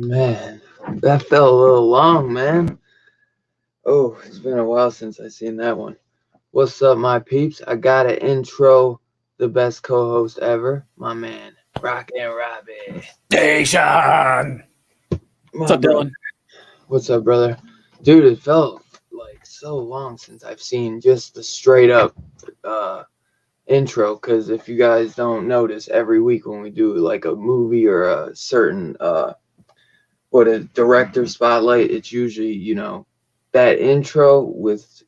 Man, that felt a little long, man. Oh, it's been a while since I seen that one. What's up, my peeps? I gotta intro the best co-host ever, my man, Rockin' Robbie. Station. What's up, Dylan? What's up, brother? Dude, it felt like so long since I've seen just the straight up intro, because if you guys don't notice, every week when we do like a movie or a certain a director spotlight, it's usually, that intro with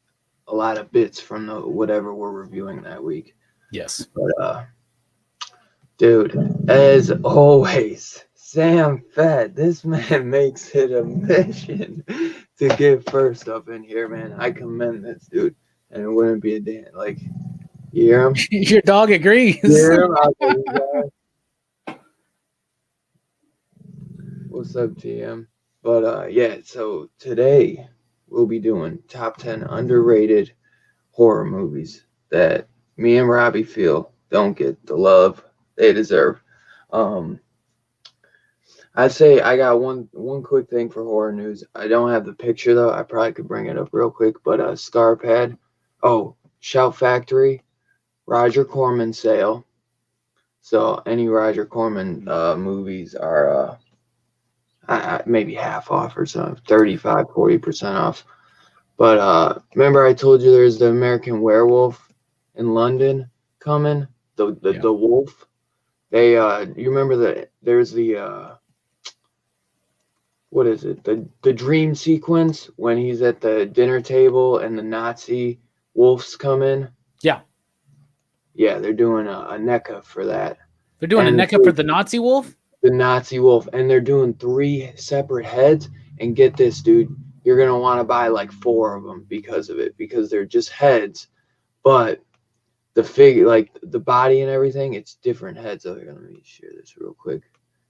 a lot of bits from the whatever we're reviewing that week. Yes. But dude, as always, Sam Fett, this man makes it a mission to get first up in here, man. I commend this dude, and it wouldn't be a damn like, you hear him? Your dog agrees. You hear him? What's up, TM? But yeah, so today we'll be doing top 10 underrated horror movies that me and Robbie feel don't get the love they deserve. I'd say I got one quick thing for horror news. I don't have the picture though. I probably could bring it up real quick. But Scarpad, Shout Factory, Roger Corman sale. So any Roger Corman movies are maybe half off or something, 35-40% off. But remember I told you there's the American Werewolf in London coming, the wolf. They you remember that there's the what is it, the dream sequence when he's at the dinner table and the Nazi wolves come in? Yeah, they're doing a NECA for that. They're doing a NECA for the Nazi wolf? The Nazi wolf, and they're doing 3 separate heads. And get this, dude, you're gonna want to buy like 4 of them because of it, because they're just heads, but the figure, like the body and everything, it's different heads. So let me share this real quick.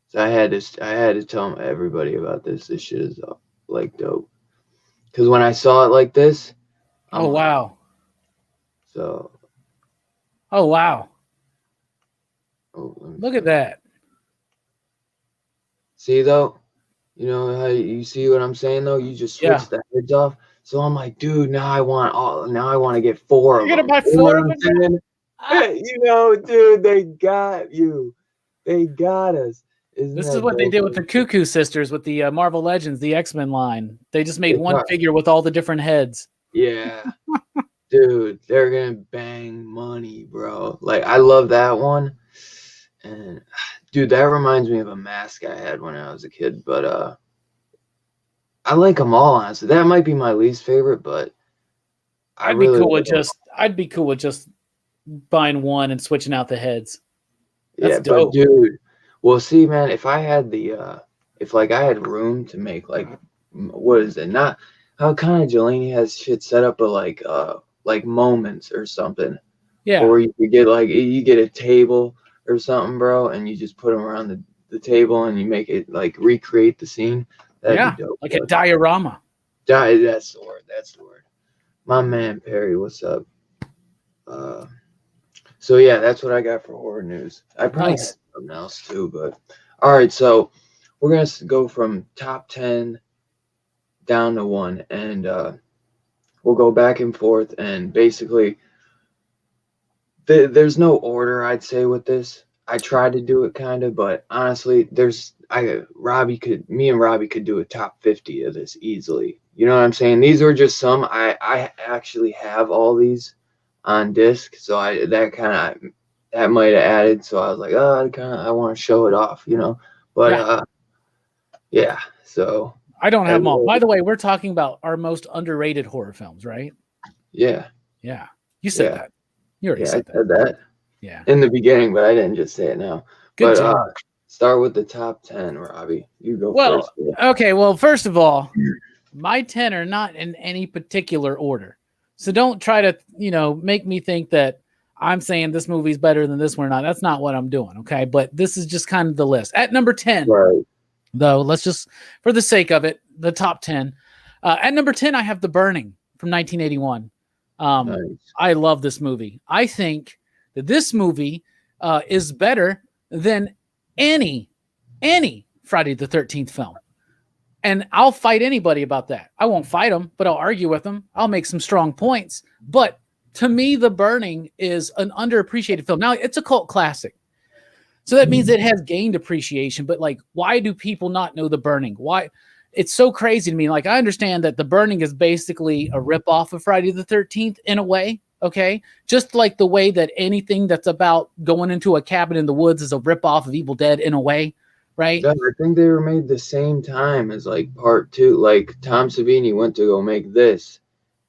So I had to tell everybody about this. This shit is like dope, because when I saw it like this, wow. So. Oh wow. Look at that. See though, you know how you see what I'm saying though? You just switch the heads off. So I'm like, dude, now I want to get 4 of them. You're gonna buy 4 of them? Dude, they got you. They got us. This is what they did with the Cuckoo Sisters, with the Marvel Legends, the X-Men line. They just made one figure with all the different heads. Yeah. Dude, they're gonna bang money, bro. Like, I love that one. And dude, that reminds me of a mask I had when I was a kid. But I like them all, honestly. That might be my least favorite, but I'd be cool with just buying one and switching out the heads. That's dope. But dude, well, see, man, if I had if I had room to make like, what is it? Not how kind of Jelani has shit set up, but like moments or something. Yeah. Or you could get you get a table or something, bro, and you just put them around the table and you make it like recreate the scene. That'd be dope. Like a diorama. That's the word. That's the word. My man Perry, what's up? So yeah, that's what I got for horror news. I probably have something else too, but all right. So we're gonna go from top 10 down to 1, and we'll go back and forth. And basically, there's no order, I'd say, with this. I tried to do it kind of, but honestly, me and Robbie could do a top 50 of this easily. You know what I'm saying? These were just some. I actually have all these on disc, so that might have added. So I was like, oh, I want to show it off, you know. But yeah. So I don't have them all. By the way, we're talking about our most underrated horror films, right? Yeah. Yeah. You said that. You already said that. I said that. Yeah. In the beginning, but I didn't just say it now. Good job. Start with the top 10, Robbie. You go first. Okay. Well, first of all, my 10 are not in any particular order. So don't try to, make me think that I'm saying this movie's better than this one or not. That's not what I'm doing. Okay. But this is just kind of the list. At number 10, though, let's just, for the sake of it, the top 10. At number 10, I have The Burning from 1981. Nice. I love this movie. I think that this movie is better than any Friday the 13th film. And I'll fight anybody about that. I won't fight them, but I'll argue with them. I'll make some strong points. But to me, The Burning is an underappreciated film. Now, it's a cult classic. So that means it has gained appreciation. But, why do people not know The Burning? Why? It's so crazy to me. I understand that The Burning is basically a ripoff of Friday the 13th in a way. Okay. Just like the way that anything that's about going into a cabin in the woods is a ripoff of Evil Dead in a way. Right. Yeah, I think they were made the same time as part 2. Tom Savini went to go make this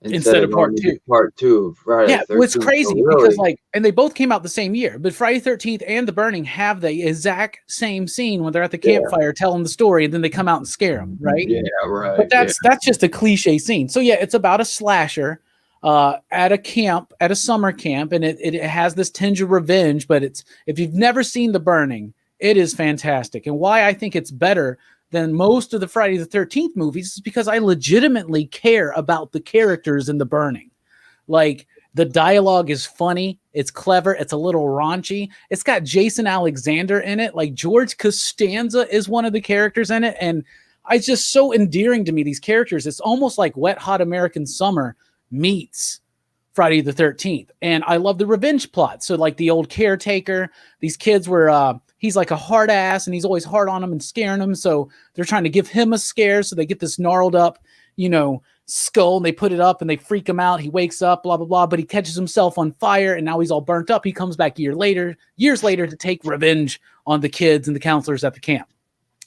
instead of part 2. Part 2 of Friday the 13th. What's crazy because and they both came out the same year, but Friday the 13th and The Burning have the exact same scene when they're at the campfire telling the story, and then they come out and scare them. Right. Yeah. Right. But that's just a cliche scene. So yeah, it's about a slasher at a summer camp, and it has this tinge of revenge. But if you've never seen The Burning, it is fantastic. And why I think it's better than most of the Friday the 13th movies is because I legitimately care about the characters in The Burning. The dialogue is funny. It's clever. It's a little raunchy. It's got Jason Alexander in it. George Costanza is one of the characters in it. And it's just so endearing to me, these characters. It's almost like Wet Hot American Summer meets Friday the 13th. And I love the revenge plot. So the old caretaker, these kids were, he's like a hard ass and he's always hard on them and scaring them. So they're trying to give him a scare. So they get this gnarled up, skull, and they put it up and they freak him out. He wakes up, blah, blah, blah, but he catches himself on fire and now he's all burnt up. He comes back years later to take revenge on the kids and the counselors at the camp.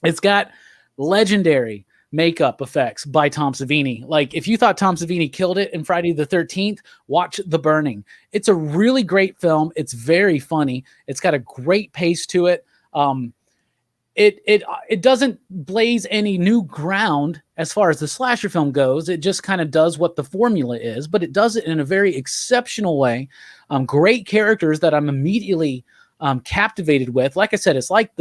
It's got legendary makeup effects by Tom Savini. If you thought Tom Savini killed it in Friday the 13th, watch The Burning. It's a really great film. It's very funny. It's got a great pace to it. It doesn't blaze any new ground as far as the slasher film goes. It just kind of does what the formula is, but it does it in a very exceptional way. Great characters that I'm immediately captivated with. Like I said, it's like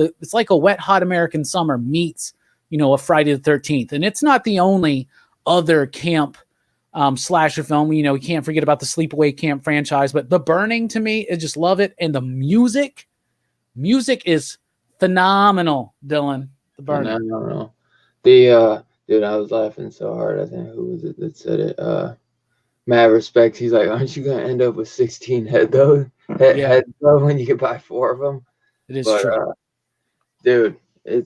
a Wet Hot American Summer meets a Friday the 13th. And it's not the only other camp slasher film. We can't forget about the Sleepaway Camp franchise, but The Burning, to me, I just love it. And the music is phenomenal, Dylan. The Burning. Phenomenal. Dude, I was laughing so hard. I think, who was it that said it? Mad Respect. He's like, aren't you going to end up with 16 heads though when you can buy 4 of them? It is true. Dude,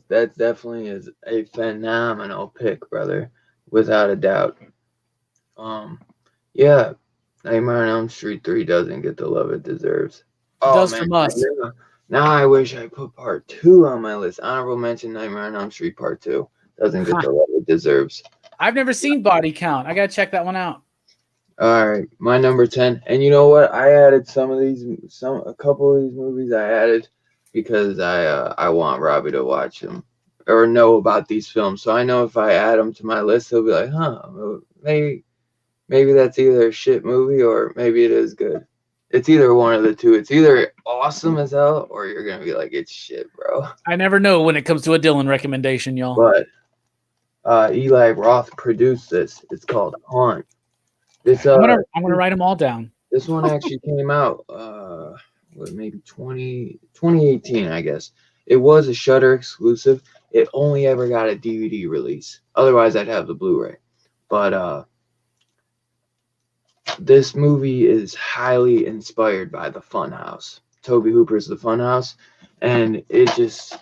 that definitely is a phenomenal pick, brother, without a doubt. Yeah, Nightmare on Elm Street 3 doesn't get the love it deserves. It does from us. Now I wish I put part 2 on my list. Honorable mention: Nightmare on Elm Street Part 2 doesn't get the love it deserves. I've never seen Body Count. I gotta check that one out. All right, my number 10, and you know what? I added a couple of these movies. I added because I want Robbie to watch them or know about these films. So I know if I add them to my list, he'll be like, maybe that's either a shit movie or maybe it is good. It's either one of the two. It's either awesome as hell or you're gonna be like, it's shit, bro. I never know when it comes to a Dylan recommendation, y'all. But Eli Roth produced this. It's called Haunt. This I'm gonna write them all down. this one actually came out maybe 2018, I guess. It was a Shudder exclusive. It only ever got a DVD release. Otherwise, I'd have the Blu-ray. But this movie is highly inspired by the Funhouse. Tobe Hooper's The Funhouse, and it's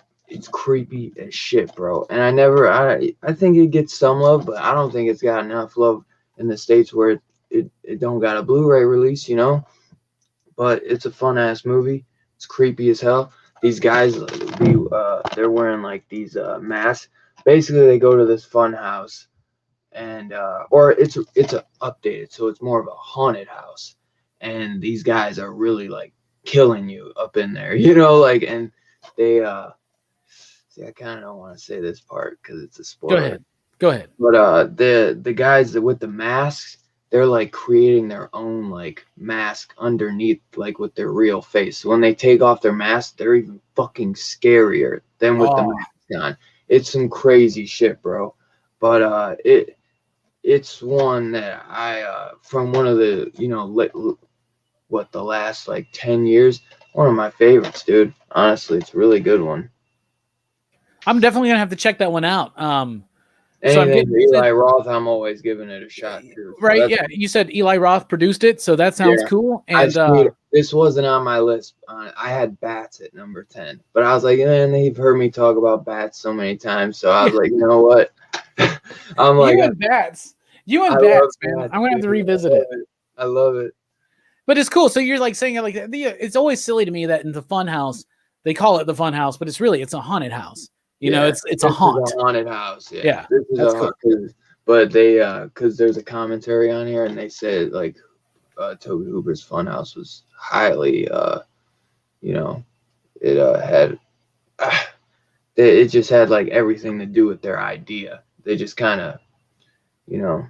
creepy as shit, bro. And I think it gets some love, but I don't think it's got enough love in the States where it don't got a Blu-ray release, you know. But it's a fun ass movie. It's creepy as hell. These guys, they're wearing like these masks. Basically, they go to this fun house, and or it's a updated, so it's more of a haunted house. And these guys are really like killing you up in there, you know, like, and they see, I kind of don't want to say this part because it's a spoiler. Go ahead. But the guys with the masks, they're like creating their own like mask underneath, like with their real face. So when they take off their mask, they're even fucking scarier than with the mask on. It's some crazy shit, bro. But it's one that I from one of the, you know, the last like 10 years, one of my favorites, dude. Honestly, it's a really good one. I'm definitely gonna have to check that one out. Anything Eli Roth, I'm always giving it a shot too. So right? Yeah, you said Eli Roth produced it, so that sounds cool. And this wasn't on my list. I had Bats at number 10, but I was like, and they've heard me talk about Bats so many times, so I was like, you know what? I'm like, you and Bats, man. I'm gonna have to revisit it. I love it. But it's cool. So you're like saying like it's always silly to me that in the fun house they call it the fun house, but it's a haunted house. You know, it's a haunt. Is a haunted house. Yeah. This is a cool. But they because there's a commentary on here and they said like Tobe Hooper's Funhouse was highly you know, it had it just had like everything to do with their idea. They just kind of, you know.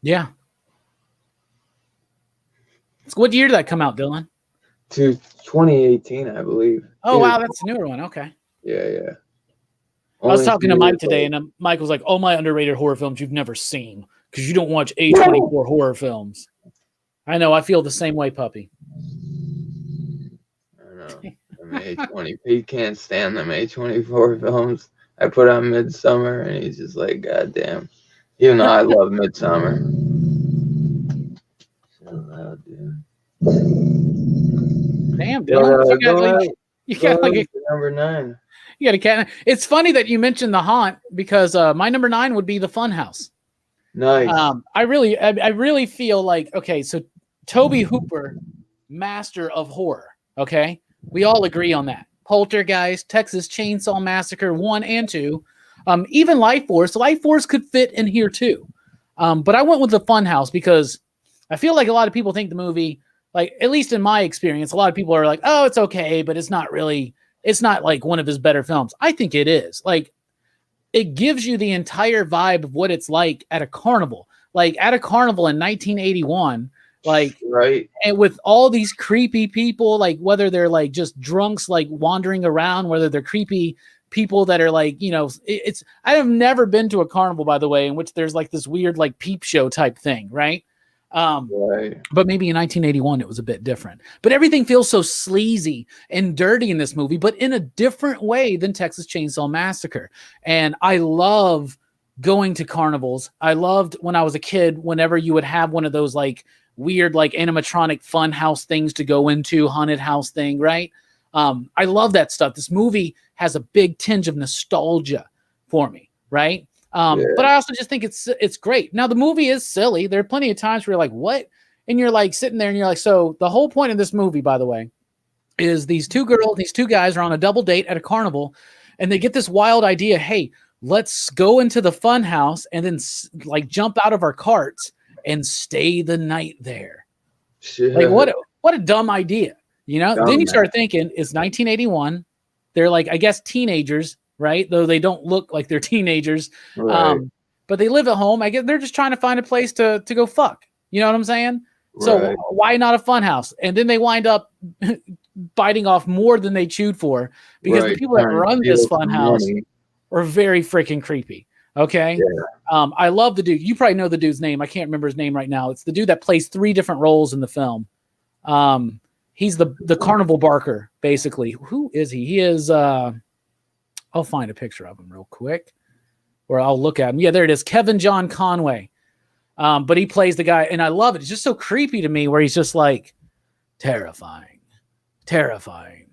Yeah. What year did that come out, Dylan? 2018, I believe. Oh, wow, that's a newer one. Okay. Yeah. I was talking to Mike today, and Mike was like, "Oh, my underrated horror films you've never seen because you don't watch A24 horror films." I know. I feel the same way, puppy. I don't know. A20. He can't stand them A24 films. I put on Midsummer, and he's just like, God damn. Even though I love Midsummer. So loud, dude. Damn, Dylan. You got like number 9. You got a cat. It's funny that you mentioned the haunt because my number 9 would be the Funhouse. Nice. I really feel like, okay, so Tobe Hooper, master of horror. Okay, we all agree on that. Poltergeist, Texas Chainsaw Massacre 1 and 2, even Life Force. Life Force could fit in here too, but I went with the Funhouse because I feel like a lot of people think the movie, like at least in my experience, a lot of people are like, oh, it's okay, but it's not really. It's not like one of his better films. I think it is. Like, it gives you the entire vibe of what it's like at a carnival. Like, at a carnival in 1981, like, right. And with all these creepy people, like, whether they're, like, just drunks, like, wandering around, whether they're creepy people that are, like, you know, I have never been to a carnival, by the way, in which there's, like, this weird, like, peep show type thing, right? Right. But maybe in 1981 it was a bit different. But everything feels so sleazy and dirty in this movie, but in a different way than Texas Chainsaw Massacre. And I love going to carnivals. I loved when I was a kid, whenever you would have one of those like weird, like animatronic fun house things to go into, haunted house thing, right? I love that stuff. This movie has a big tinge of nostalgia for me, right? But I also just think it's great. Now the movie is silly. There are plenty of times where you're like, what? And you're like sitting there and you're like, so the whole point of this movie, by the way, is these two guys are on a double date at a carnival and they get this wild idea. Hey, let's go into the fun house and then like jump out of our carts and stay the night there. Like what a dumb idea, you know? Then you start thinking it's 1981. They're like, I guess teenagers, right? Though they don't look like they're teenagers. Right. But they live at home. I guess they're just trying to find a place to go fuck. You know what I'm saying? So Right. why not a funhouse? And then they wind up biting off more than they chewed for because the Right. people that Trying to run this steal some funhouse money. are very freaking creepy. Okay. Yeah. I love the dude. You probably know the dude's name. I can't remember his name right now. It's the dude that plays 3 different roles in the film. He's the carnival barker, basically. Who is he? He is I'll find a picture of him real quick, or I'll look at him. Yeah, there it is. Kevin John Conway. But he plays the guy, and I love it. It's just so creepy to me where he's just like, terrifying, terrifying.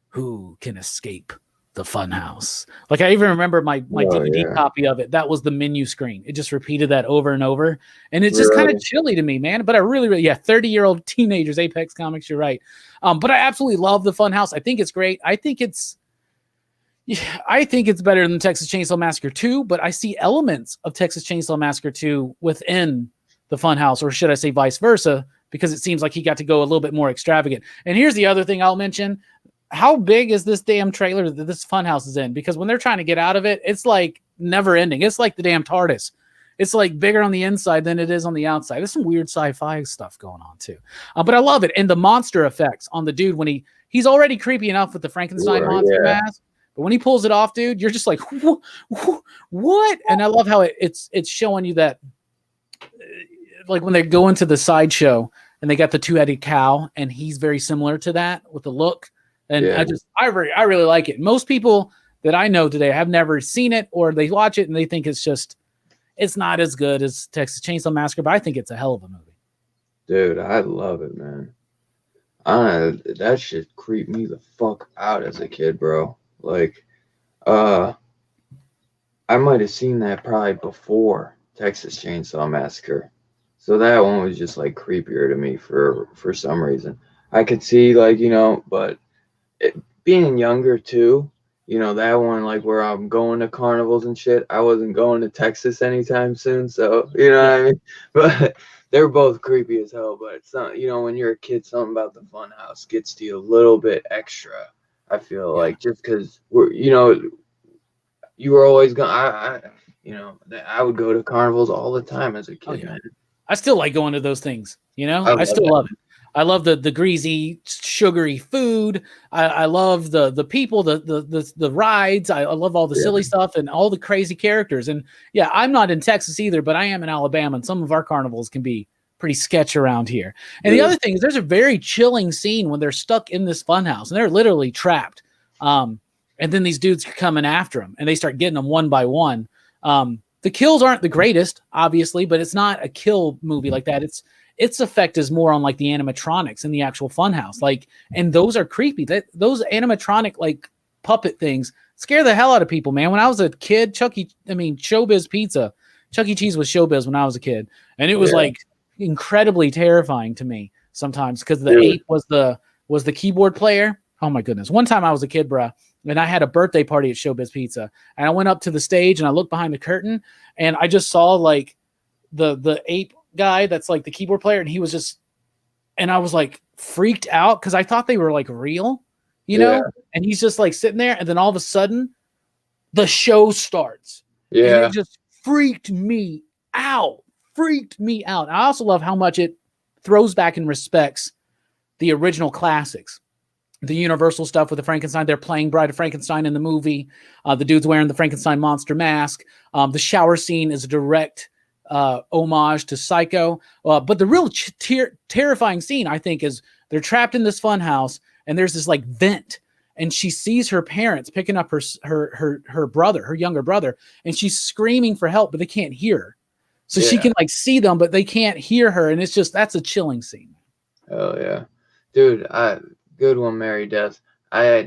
Who can escape the funhouse? Like, I even remember my Oh DVD yeah. copy of it. That was the menu screen. It just repeated that over and over. And it's just kind of Right. chilly to me, man. But I really, yeah, 30-year-old teenagers, Apex Comics, you're right. But I absolutely love the funhouse. I think it's great. I think it's better than Texas Chainsaw Massacre 2, but I see elements of Texas Chainsaw Massacre 2 within the Funhouse, or should I say vice versa, because it seems like he got to go a little bit more extravagant. And here's the other thing I'll mention. How big is this damn trailer that this Funhouse is in? Because when they're trying to get out of it, it's like never ending. It's like the damn TARDIS. It's like bigger on the inside than it is on the outside. There's some weird sci-fi stuff going on too. But I love it. And the monster effects on the dude when he's already creepy enough with the Frankenstein monster Yeah. mask. But when he pulls it off, dude, you're just like, what? And I love how it's showing you that, like when they go into the sideshow and they got the 2-headed cow, and he's very similar to that with the look. And Yeah. I really like it. Most people that I know today have never seen it, or they watch it and they think it's not as good as Texas Chainsaw Massacre, but I think it's a hell of a movie. Dude, I love it, man. That shit creeped me the fuck out as a kid, bro. Like, I might have seen that probably before Texas Chainsaw Massacre. So that one was just like creepier to me for some reason. I could see like, but being younger too, that one like where I'm going to carnivals and shit. I wasn't going to Texas anytime soon, so you know what I mean. But they're both creepy as hell. But it's not, when you're a kid, something about the fun house gets to you a little bit extra. I feel like just because you were always going. I would go to carnivals all the time as a kid, man. I still like going to those things. I love still that. love it. I love the greasy, sugary food. I love the people, the rides. I love all the silly stuff and all the crazy characters. And yeah, I'm not in Texas either, but I am in Alabama, and some of our carnivals can be pretty sketch around here. And the other thing is, there's a very chilling scene when they're stuck in this funhouse and they're literally trapped. And then these dudes are coming after them, and they start getting them one by one. The kills aren't the greatest, obviously, but it's not a kill movie like that. Its effect is more on like the animatronics in the actual funhouse. Like, and those are creepy. Those animatronic like puppet things scare the hell out of people, man. When I was a kid, Showbiz Pizza, Chuck E. Cheese was Showbiz when I was a kid, and it was like incredibly terrifying to me sometimes because the ape was the keyboard player. Oh my goodness! One time I was a kid, bruh, and I had a birthday party at Showbiz Pizza, and I went up to the stage and I looked behind the curtain, and I just saw like the ape guy that's like the keyboard player, and he was just, and I was like freaked out because I thought they were like real, and he's just like sitting there, and then all of a sudden the show starts, and it just freaked me out. I also love how much it throws back and respects the original classics. The Universal stuff with the Frankenstein. They're playing Bride of Frankenstein in the movie. The dude's wearing the Frankenstein monster mask. The shower scene is a direct homage to Psycho. But the real terrifying scene, I think, is they're trapped in this fun house, and there's this like vent, and she sees her parents picking up her brother, her younger brother, and she's screaming for help, but they can't hear her. So she can like see them, but they can't hear her, and that's a chilling scene. Oh yeah, dude. Good one, Mary Death. I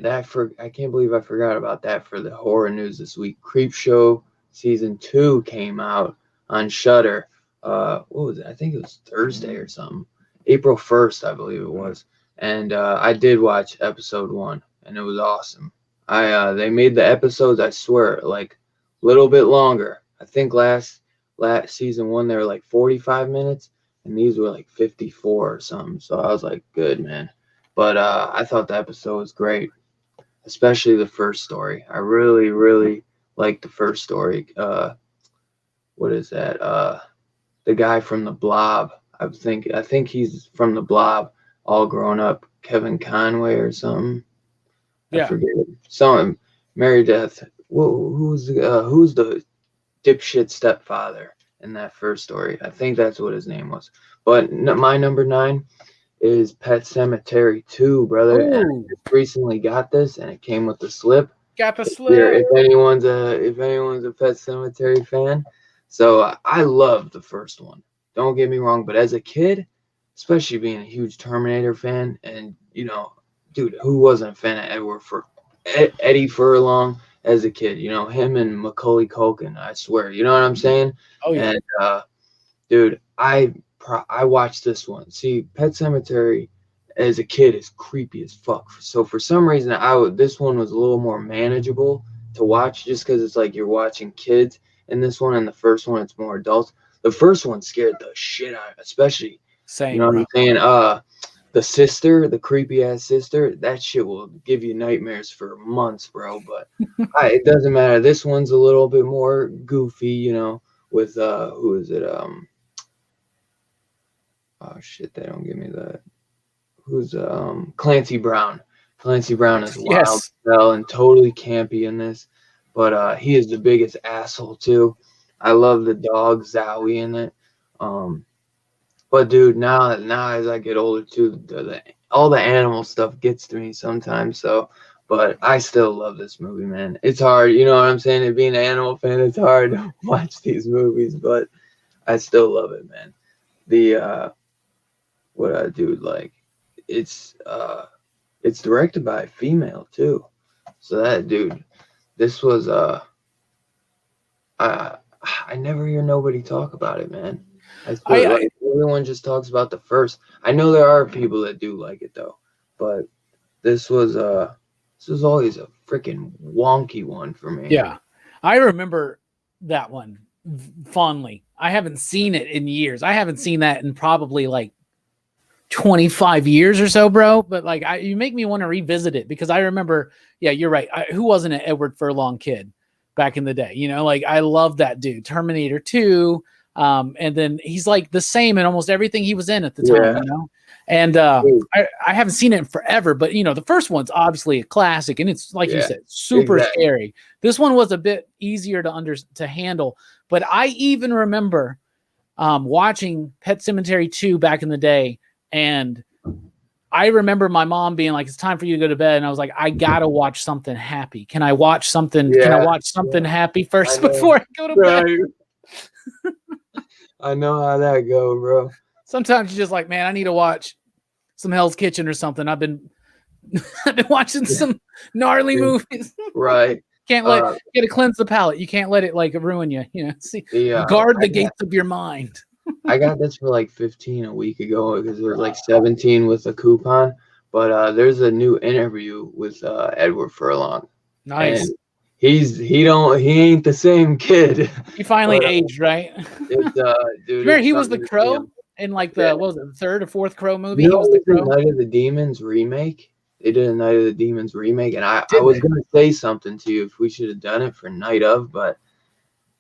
can't believe I forgot about that for the horror news this week. Creepshow season 2 came out on Shudder. What was it? I think it was Thursday or something. April 1st, I believe it was. And I did watch episode 1, and it was awesome. They made the episodes, I swear, like a little bit longer. I think last season 1 they were like 45 minutes, and these were like 54 or something. So I was like, good, man. But I thought the episode was great, especially the first story. I really, really liked the first story. What is that? The guy from the Blob. I think he's from the Blob, all grown up. Kevin Conway or something. I Yeah. forget. Some Mary Death. Who's the dipshit stepfather in that first story? I think that's what his name was. But my number 9 is Pet Cemetery 2, brother. And I Oh, just recently got this, and it came with the slip. got the There, slip. if anyone's a Pet Cemetery fan, so I love the first one. Don't get me wrong, but as a kid, especially being a huge Terminator fan, and dude, who wasn't a fan of Eddie Furlong as a kid? Him and Macaulay Culkin. I swear, you know what I'm saying? Oh yeah. And dude, I watched this one. See, Pet Cemetery as a kid is creepy as fuck. So for some reason, this one was a little more manageable to watch, just because it's like you're watching kids in this one, and the first one it's more adults. The first one scared the shit out of, especially, you Same, know what bro. I'm saying? The sister, the creepy ass sister, that shit will give you nightmares for months, bro. But it doesn't matter. This one's a little bit more goofy, with who is it? Oh shit, they don't give me that. Who's Clancy Brown? Clancy Brown is wild Yes. and totally campy in this, but he is the biggest asshole too. I love the dog Zowie in it. Um, but dude, now as I get older too, all the animal stuff gets to me sometimes. So, but I still love this movie, man. It's hard, you know what I'm saying? And being an animal fan, it's hard to watch these movies, but I still love it, man. The what I do like, it's it's directed by a female too. So that dude, this was I I never hear nobody talk about it, man. I I, swear, like everyone just talks about the first. I know there are people that do like it though, but this was always a freaking wonky one for me. yeah. I remember that one fondly. I haven't seen it in years. I haven't seen that in probably like 25 years or so, bro. But like, you make me want to revisit it because I remember, yeah, you're right. Who wasn't an Edward Furlong kid back in the day? Like I love that dude. Terminator 2. And then he's like the same in almost everything he was in at the time, Yeah, And dude, I haven't seen it in forever, but the first one's obviously a classic, and it's like you yeah, said, super exactly. scary. This one was a bit easier to handle, but I even remember watching Pet Cemetery 2 back in the day, and I remember my mom being like, "It's time for you to go to bed," and I was like, "I gotta watch something happy. Can I watch something? Can I Yeah, watch something yeah, happy I first know. before I go to bed?" Right. I know how that go, bro. Sometimes you're just like, "Man, I need to watch some Hell's Kitchen or something." I've been watching some gnarly movies. Right. Can't let you got to cleanse the palate. You can't let it like ruin you. See, guard the gates of your mind. I got this for like 15 a week ago because it was like 17 with a coupon. But there's a new interview with Edward Furlong, and Nice. he ain't the same kid. He finally But aged, right? it's dude, Remember, it's he was the something to see Crow him. in like Yeah. the what was it, the third or fourth Crow movie? You He know, was the it was Crow. the Night of the Demons remake. They did a Night of the Demons remake, and I Did was they? gonna say something to you if we should have done it for Night of, but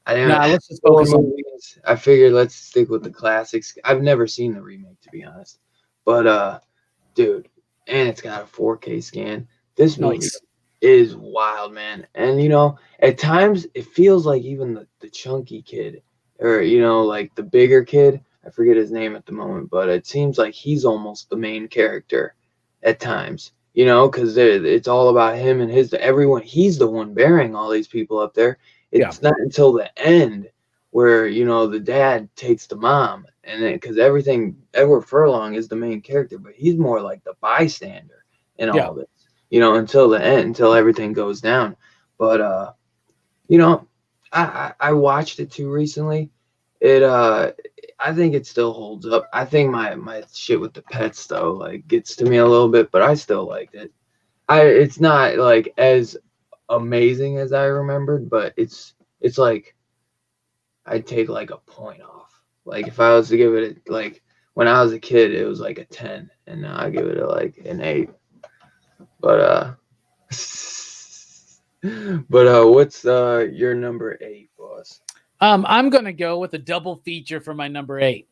I didn't. Nah, let's just Horror focus on. movies. I figured let's stick with the classics. I've never seen the remake to be honest, but dude, and it's got a 4K scan. This movie Nice. is wild, man. And at times it feels like even the chunky kid, or like the bigger kid. I forget his name at the moment, but it seems like he's almost the main character at times. Because it's all about him and everyone. He's the one bearing all these people up there. Yeah. It's not until the end where the dad takes the mom, and then because everything Edward Furlong is the main character, but he's more like the bystander in Yeah. all this, until the end, until everything goes down. But you know, I watched it too recently. I think it still holds up. I think my shit with the pets though like gets to me a little bit, but I still liked it. It's not like as amazing as I remembered, but it's like I'd take like a point off. Like if I was to give it like when I was a kid, it was like a 10, and now I give it like an 8. But what's your number 8, boss? I'm gonna go with a double feature for my number 8.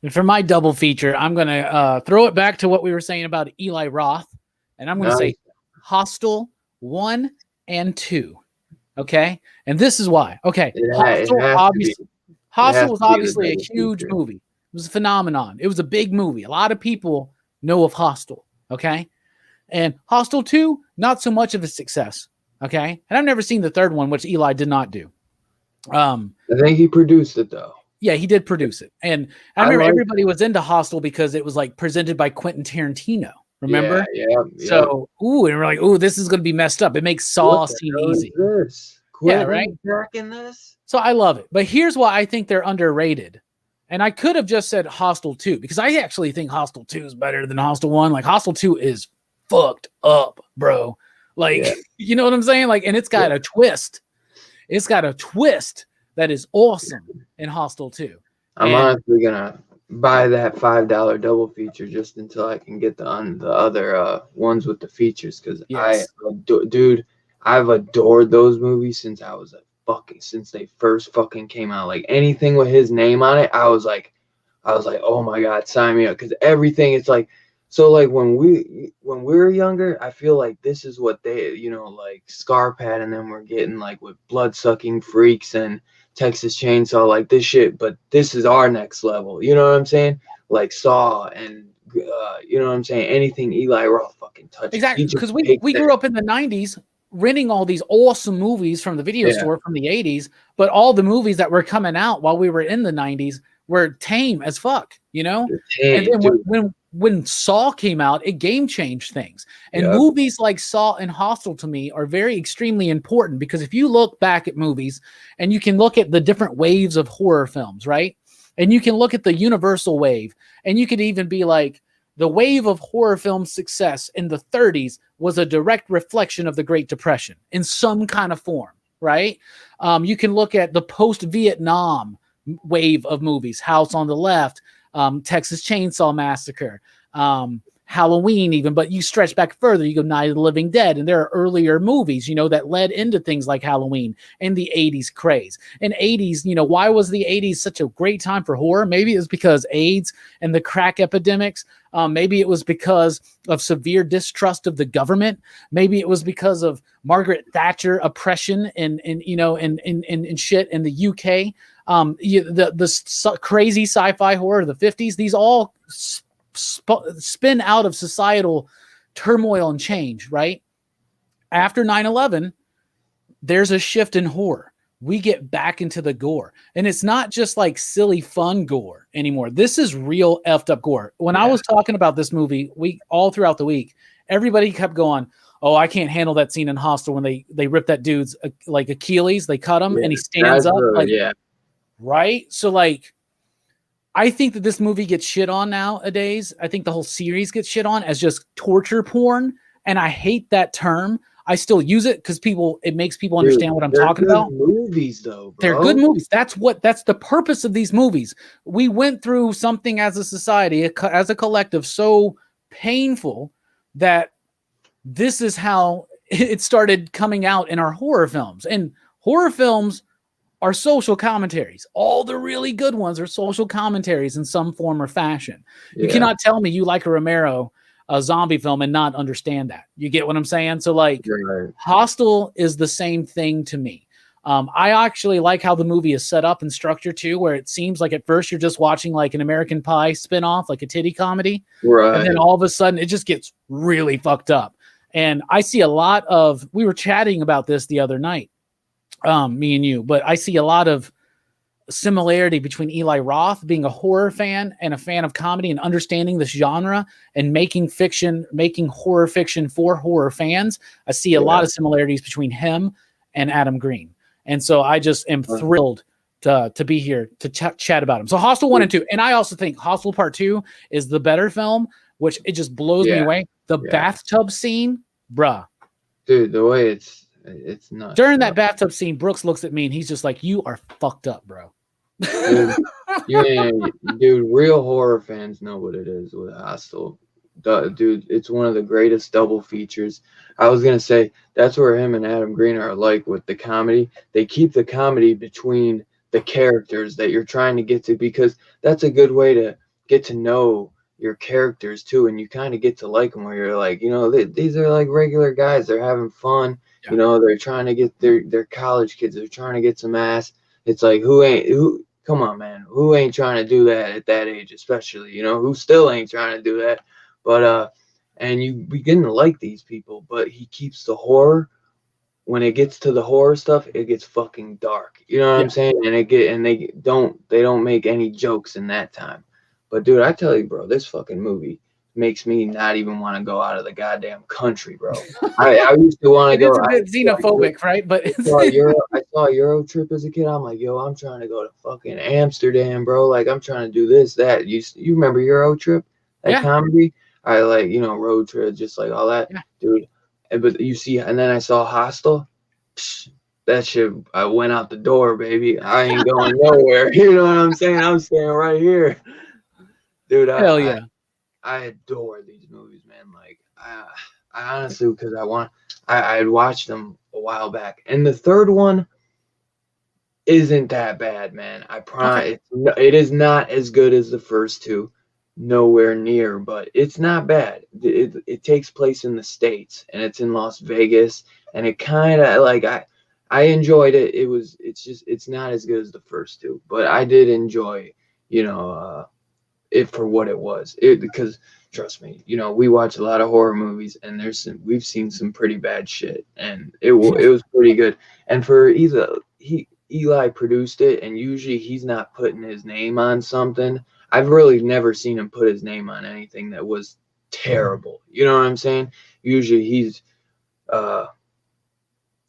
And for my double feature, I'm going to throw it back to what we were saying about Eli Roth. And I'm going to Nice. say Hostel 1 and 2. Okay. And this is why. Okay. It Hostel, has to be. obviously, It has Hostel was to be the obviously a double huge feature. movie. It was a phenomenon. It was a big movie. A lot of people know of Hostel. Okay. And Hostel 2, not so much of a success. Okay. And I've never seen the third one, which Eli did not do. I think he produced it though. Yeah, he did produce it. And I remember everybody was into Hostel because it was like presented by Quentin Tarantino. Remember? Yeah. So, and we're like, ooh, this is going to be messed up. It makes Saw seem easy. This? Yeah, right? Back in this? So I love it. But here's why I think they're underrated. And I could have just said Hostel 2 because I actually think Hostel 2 is better than Hostel 1. Like Hostel 2 is fucked up, bro. Like, you know what I'm saying? Like, and it's got a twist. It's got a twist that is awesome in Hostel 2. I'm honestly gonna buy that $5 double feature just until I can get the other ones with the features because dude, I've adored those movies since I was since they first fucking came out. Like anything with his name on it, I was like, oh my god, sign me up because everything it's like. So like when we were younger, I feel like this is what they, like Scarpad and them were getting like with Blood Sucking Freaks and Texas Chainsaw, like this shit. But this is our next level. You know what I'm saying? Like Saw and you know what I'm saying? Anything Eli Roth fucking touches. Exactly, because we grew up in the 90s renting all these awesome movies from the video store from the 80s, but all the movies that were coming out while we were in the 90s were tame as fuck, you know? And then when Saw came out, it game changed things. And movies like Saw and Hostel to me are very extremely important because if you look back at movies and you can look at the different waves of horror films, right? And you can look at the universal wave and you could even be like, the wave of horror film success in the 30s was a direct reflection of the Great Depression in some kind of form, right? You can look at the post-Vietnam wave of movies, House on the Left, Texas Chainsaw Massacre, Halloween even, but you stretch back further, you go Night of the Living Dead, and there are earlier movies, that led into things like Halloween and the 80s craze. And 80s, why was the 80s such a great time for horror? Maybe it was because AIDS and the crack epidemics. Maybe it was because of severe distrust of the government. Maybe it was because of Margaret Thatcher oppression and shit in the UK. The crazy sci-fi horror of the 50s, these all spin out of societal turmoil and change, right? After 9/11, there's a shift in horror. We get back into the gore. And it's not just like silly fun gore anymore. This is real effed up gore. When I was talking about this movie, all throughout the week, everybody kept going, oh, I can't handle that scene in Hostel when they rip that dude's like Achilles, they cut him and he stands up. Right? So like, I think that this movie gets shit on nowadays. I think the whole series gets shit on as just torture porn. And I hate that term. I still use it because it makes people understand what I'm talking about. Movies though, bro. They're good movies. That's the purpose of these movies. We went through something as a society, as a collective, so painful that this is how it started coming out in our horror films. And horror films are social commentaries. All the really good ones are social commentaries in some form or fashion. You cannot tell me you like a Romero zombie film and not understand that. You get what I'm saying? So like Hostel is the same thing to me. I actually like how the movie is set up and structured too, where it seems like at first you're just watching like an American Pie spinoff, like a titty comedy. Right. And then all of a sudden it just gets really fucked up. And I see a lot we were chatting about this the other night, me and you, but I see a lot of similarity between Eli Roth being a horror fan and a fan of comedy and understanding this genre and making horror fiction for horror fans. I see a lot of similarities between him and Adam Green. And so I just am thrilled to be here to chat about him. So Hostel 1 and 2. And I also think Hostel Part 2 is the better film, which it just blows me away. The bathtub scene, bruh. Dude, the way it's nuts. During that bathtub scene, Brooks looks at me and he's just like, you are fucked up, bro. Dude, real horror fans know what it is with Hostel. Dude, it's one of the greatest double features. I was gonna say that's where him and Adam Green are alike with the comedy. They keep the comedy between the characters that you're trying to get to because that's a good way to get to know your characters too, and you kind of get to like them. Where you're like, these are like regular guys. They're having fun. Yeah. They're trying to get their college kids. They're trying to get some ass. It's like who? Come on, man. Who ain't trying to do that at that age, especially? Who still ain't trying to do that? But and you begin to like these people, but he keeps the horror. When it gets to the horror stuff, it gets fucking dark. You know what I'm Yeah. saying? And they don't make any jokes in that time. But dude, I tell you, bro, this fucking movie makes me not even want to go out of the goddamn country, bro. I used to want to It is go. a bit xenophobic, right? But it's I saw a Euro trip as a kid. I'm like, yo, I'm trying to go to fucking Amsterdam, bro. Like, I'm trying to do this, that. You remember Euro trip? That yeah, comedy? I like, road trip, just like all that, yeah. dude. But you see, and then I saw Hostel. Psh, that shit, I went out the door, baby. I ain't going nowhere. You know what I'm saying? I'm staying right here, dude. Hell yeah. I adore these movies, man. Like, I honestly, because I had watched them a while back, and the third one isn't that bad, man. I Okay. promise. It is not as good as the first two, nowhere near, but it's not bad. It takes place in the States, and it's in Las Vegas, and it kind of like I enjoyed it. It's not as good as the first two, but I did enjoy, it for what it was. Because trust me, we watch a lot of horror movies, and we've seen some pretty bad shit, and it was pretty good. And for Eli produced it, and usually he's not putting his name on something. I've really never seen him put his name on anything that was terrible. You know what I'm saying? Usually he's uh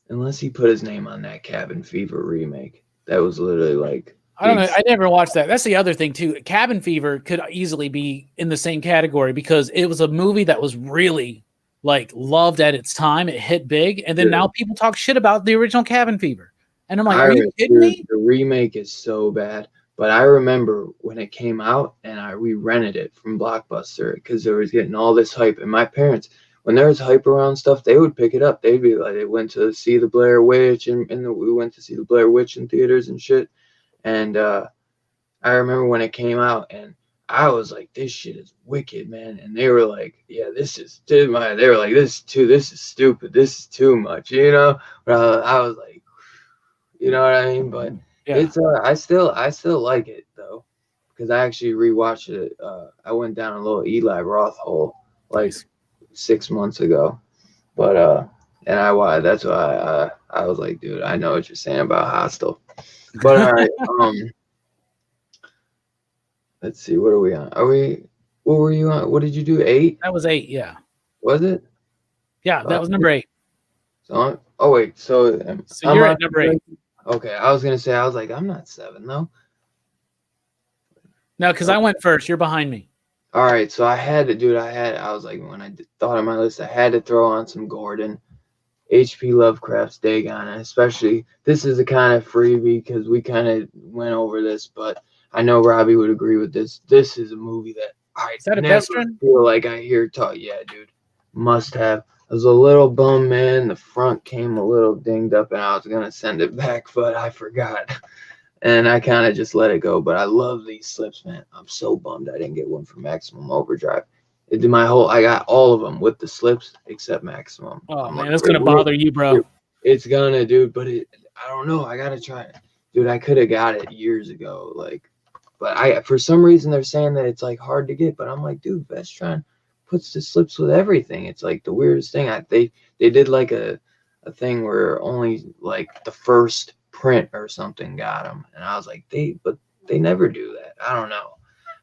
unless he put his name on that Cabin Fever remake. That was literally like I don't know. big. I never watched that. That's the other thing too. Cabin Fever could easily be in the same category because it was a movie that was really like loved at its time. It hit big, and then now people talk shit about the original Cabin Fever. And I'm like, are you kidding me? The remake is so bad. But I remember when it came out, and we rented it from Blockbuster because there was getting all this hype. And my parents, when there was hype around stuff, they would pick it up. They'd be like, they went to see the Blair Witch, and we went to see the Blair Witch in theaters and shit. And I remember when it came out, and I was like, "This shit is wicked, man." And they were like, "Yeah, this is." They were like, "This is stupid. This is too much," you know. But I was like, you know what I mean? But Yeah. it's I still like it though, because I actually rewatched it. I went down a little Eli Roth hole like Nice. 6 months ago, but and that's why I was like, dude, I know what you're saying about Hostel. But all right, let's see, what are we on? What were you on? What did you do? 8? That was 8. Yeah. Was it? Yeah. That was number 8. So oh wait, so So you're at number 8. Okay, I was gonna say, I was like, I'm not 7 though. No, because I went first. You're behind me. All right, so I had to, dude. I was like, when I thought of my list, I had to throw on some Gordon, H.P. Lovecraft's Dagon, and especially this is a kind of freebie because we kind of went over this, but I know Robbie would agree with this. This is a movie that I Is that a never Bestron? feel like I hear talk. Yeah, dude, must have. I was a little bum, man. The front came a little dinged up, and I was gonna send it back, but I forgot. And I kind of just let it go. But I love these slips, man. I'm so bummed I didn't get one for Maximum Overdrive. It did I got all of them with the slips except Maximum. Oh I'm man, like, that's gonna bother you, bro. it's gonna, dude. But I don't know. I gotta try it, dude. I could have got it years ago, like. But for some reason they're saying that it's like hard to get. But I'm like, dude, Vestron puts the slips with everything. It's like the weirdest thing. They did like a thing where only like the first print or something got them, and I was like, but they never do that. I don't know.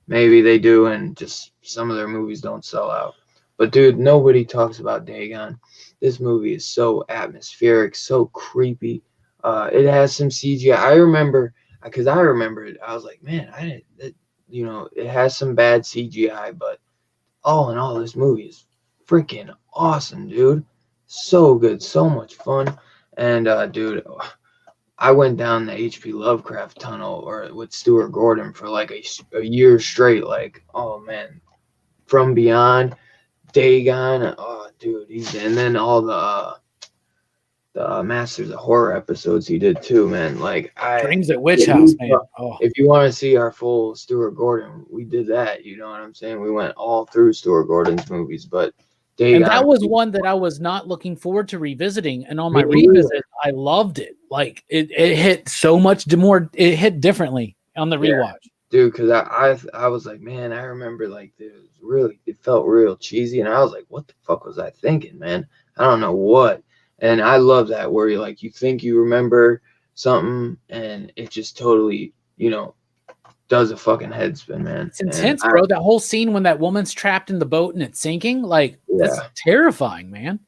Maybe they do, and just some of their movies don't sell out. But dude, nobody talks about Dagon. This movie is so atmospheric, so creepy. It has some CGI. I remember, because I remember it. I was like, man, it has some bad CGI, but all in all, this movie is freaking awesome, dude. So good, so much fun. And dude, I went down the H.P. Lovecraft tunnel or with Stuart Gordon for like a year straight. Like, oh man, From Beyond, Dagon. Oh, dude, and then all the Masters of Horror episodes he did too, man. Like Dreams at Witch House, man. Oh, if you want to see our full Stuart Gordon, we did that. You know what I'm saying? We went all through Stuart Gordon's movies, but and that was one that I was not looking forward to revisiting. And on my Me revisit, neither. I loved it. Like it hit so much more. It hit differently on the rewatch. Dude, because I was like, man, I remember like it felt real cheesy, and I was like, what the fuck was I thinking, man? I don't know what. And I love that where you think you remember something, and it just totally, does a fucking head spin, man. It's intense, bro. That whole scene when that woman's trapped in the boat and it's sinking, like that's terrifying, man.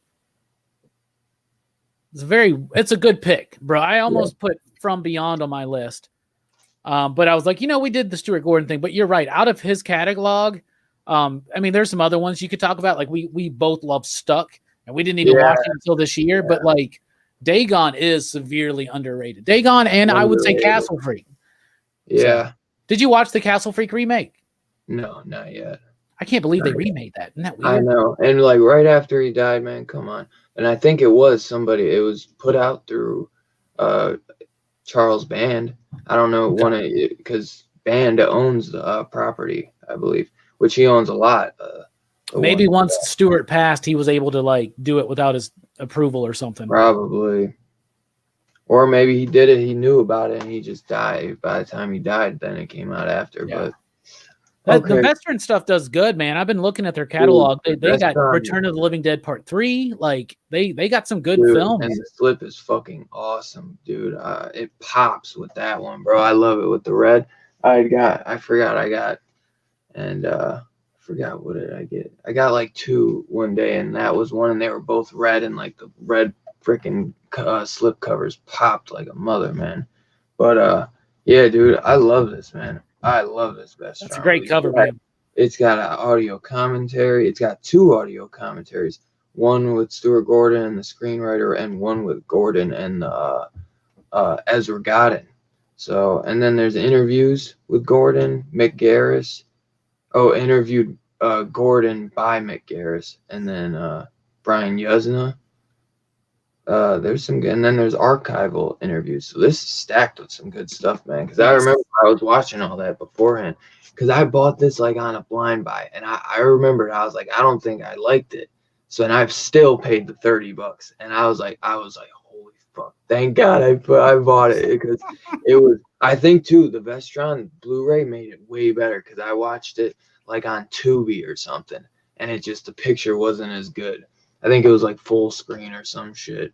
It's a good pick, bro. I almost put From Beyond on my list. But I was like, we did the Stuart Gordon thing, but you're right. Out of his catalog, I mean, there's some other ones you could talk about. Like we both love Stuck, and we didn't even watch it until this year. But like Dagon is severely underrated. Dagon, and I would say Castle Freak. Yeah. So, did you watch the Castle Freak remake? No, not yet. I can't believe they remade that. Isn't that weird? I know. And like right after he died, man, come on. And I think it was put out through Charles Band. I don't know, because Band owns the property, I believe, which he owns a lot. Maybe once Stewart passed, he was able to like do it without his approval or something. Probably. Or maybe he did it, he knew about it, and he just died. By the time he died, then it came out after. Yeah. But the Veteran stuff does good, man. I've been looking at their catalog. They got Return of the Living Dead Part 3. Like they got some good films. And the Slip is fucking awesome, dude. It pops with that one, bro. I love it with the red. I forgot what did I get. I got like 2 one day, and that was one, and they were both red, and like the red freaking slip covers popped like a mother, man. But yeah, dude, I love this, man. I love this best. That's a great cover, man. It's got an audio commentary. It's got 2 audio commentaries. One with Stuart Gordon and the screenwriter, and one with Gordon and Ezra Godin. So, and then there's interviews with Gordon, Mick Garris. Oh, interviewed Gordon by Mick Garris, and then Brian Yuzna. There's some good, and then there's archival interviews. So this is stacked with some good stuff, man. Because I remember I was watching all that beforehand. Because I bought this like on a blind buy, and I remembered I was like, I don't think I liked it. So, and I've still paid the $30, and I was like, holy fuck, thank God I bought it, because it was. I think too the Vestron Blu-ray made it way better, because I watched it like on Tubi or something, and the picture wasn't as good. I think it was like full screen or some shit.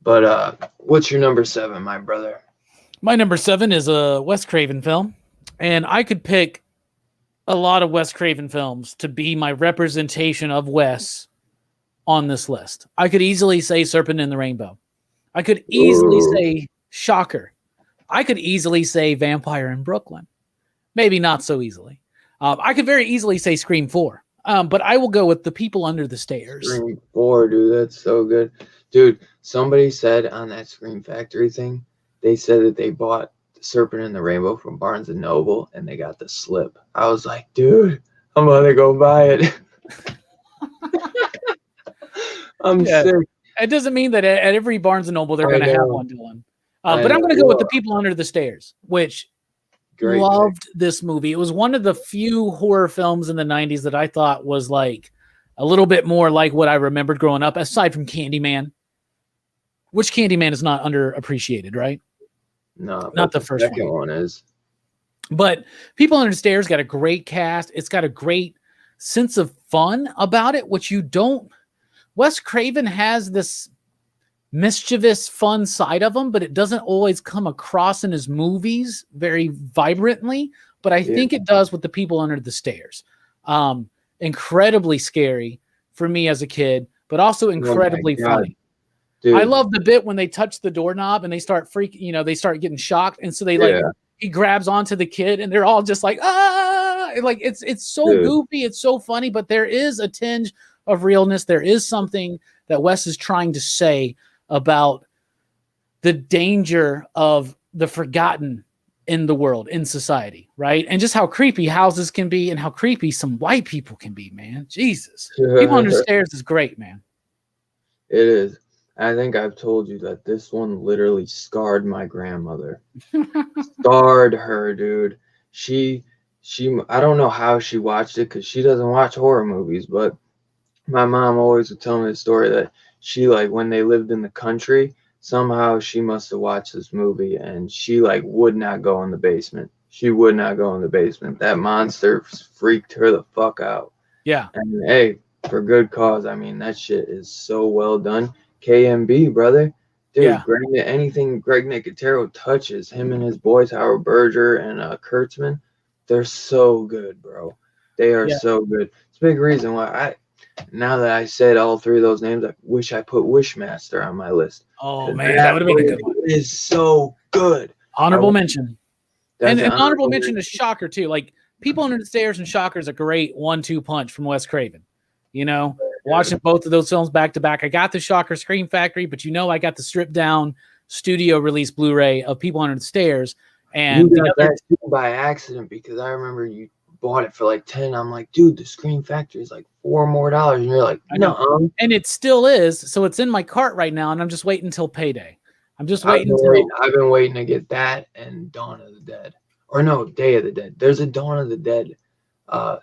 But what's your number 7, my brother? My number 7 is a Wes Craven film, and I could pick a lot of Wes Craven films to be my representation of Wes on this list. I could easily say Serpent in the Rainbow. I could easily say Shocker. I could easily say Vampire in Brooklyn. Maybe not so easily. I could very easily say Scream 4. But I will go with The People Under the Stairs. Scream 4, dude, that's so good. Dude, somebody said on that Scream Factory thing, they said that they bought The Serpent in the Rainbow from Barnes & Noble, and they got the slip. I was like, dude, I'm going to go buy it. I'm sick. It doesn't mean that at every Barnes & Noble they're going to have one, Dylan. But I'm going to go with The People Under the Stairs, which loved this movie. It was one of the few horror films in the 90s that I thought was like a little bit more like what I remembered growing up, aside from Candyman, which Candyman is not underappreciated, right? No, not the first one is. But People Under the Stairs got a great cast. It's got a great sense of fun about it, which you don't. Wes Craven has this mischievous, fun side of him, but it doesn't always come across in his movies very vibrantly. But I think it does with The People Under the Stairs. Incredibly scary for me as a kid, but also incredibly funny. Dude. I love the bit when they touch the doorknob and they start freaking, they start getting shocked. And so they he grabs onto the kid and they're all just like, ah, like it's so goofy. It's so funny, but there is a tinge of realness. There is something that Wes is trying to say about the danger of the forgotten in the world, in society, right? And just how creepy houses can be and how creepy some white people can be, man. Jesus. People Under the Stairs is great, man. It is. I think I've told you that this one literally scarred my grandmother. Scarred her, dude. She I don't know how she watched it because she doesn't watch horror movies, but my mom always would tell me the story that she like when they lived in the country, somehow she must have watched this movie and she like would not go in the basement. She would not go in the basement. That monster freaked her the fuck out. Yeah. And hey, for good cause. I mean, that shit is so well done. KMB, brother. Dude, Yeah. anything Greg Nicotero touches, him and his boys, Howard Berger and Kurtzman, they're so good, bro. They are Yeah. so good. It's a big reason why now that I said all three of those names, I wish I put Wishmaster on my list. Oh 'Cause man, that would have been a good one. is so good. Honorable mention. That's And an an honorable mention is Shocker too. Like People Under the Stairs and Shocker is a great 1-2 punch from Wes Craven. You know, watching both of those films back to back. I got the Shocker Scream Factory, but I got the stripped down studio release Blu-ray of People Under the Stairs. And you got that too by accident because I remember you bought it for like 10. I'm like, dude, the Scream Factory is like $4 more, and you're like, no. And it still is. So it's in my cart right now, and I'm just waiting until payday. I'm just waiting until I've been waiting to get that and Dawn of the Dead. Or no, Day of the Dead. There's a Dawn of the Dead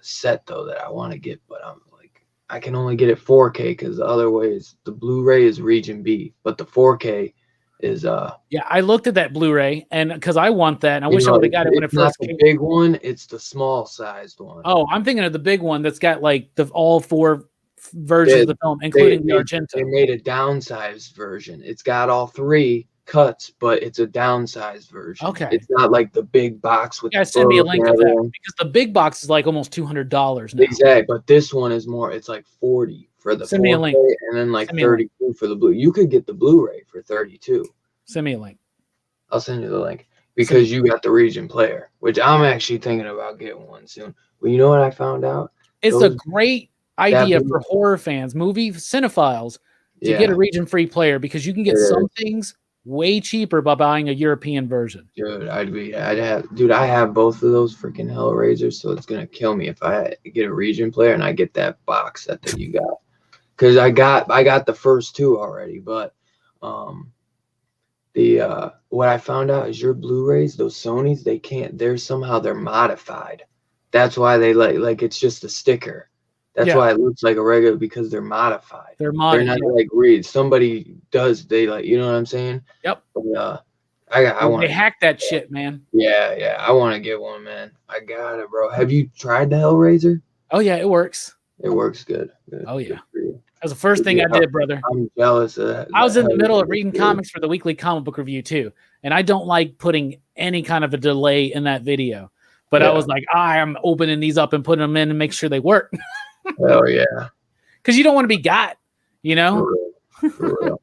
set though that I want to get, but I'm like, I can only get it 4K because the other ways the Blu-ray is Region B, but the 4K is yeah. I looked at that Blu-ray and because I want that, and I wish I would have got it when it first came. Not the big one, it's the small sized one. Oh, I'm thinking of the big one that's got like all 4 versions of the film, including the Argento. They made a downsized version. It's got all 3 cuts, but it's a downsized version. Okay. It's not like the big box with send me a link of that because the big box is like almost $200 now. Exactly, but this one is more. It's like 40 for the send me a link, and then like 32 for the blue. You could get the Blu-ray for 32. Send me a link. I'll send you the link because you got the Region player, which I'm actually thinking about getting one soon. Well, you know what I found out? It's a great idea for horror fans, movie cinephiles, to get a region-free player because you can get some things way cheaper by buying a European version. Dude, I have both of those freaking Hellraisers, so it's gonna kill me if I get a region player and I get that box set that you got. Because I got the first 2 already, but what I found out is your Blu-rays, those Sonys, they're modified. That's why they like it's just a sticker. That's why it looks like a regular because they're modified. They're not like read. Somebody does you know what I'm saying? Yep. But, I want to hack that shit, man. Yeah. I want to get one, man. I got it, bro. Have you tried the Hellraiser? Oh yeah, it works. It works good. Oh yeah. That was the first thing I did, brother. I'm jealous of that. I was in the middle of reading comics for the weekly comic book review too, and I don't like putting any kind of a delay in that video. But I was like, I am opening these up and putting them in and make sure they work. Hell yeah. Because you don't want to be got, you know? For real.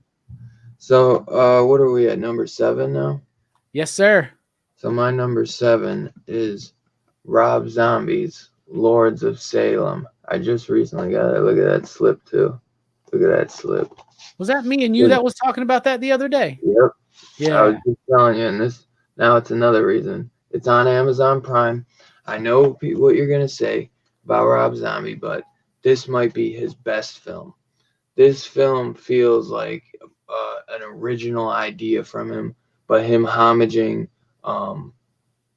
So, what are we at? Number 7 now? Yes, sir. So my number 7 is Rob Zombie's Lords of Salem. I just recently got it. Look at that slip, too. Look at that slip. Was that me and you that was talking about that the other day? Yep. Yeah. I was just telling you, and now it's another reason. It's on Amazon Prime. I know what you're going to say about Rob Zombie, but this might be his best film. This film feels like an original idea from him, but him homaging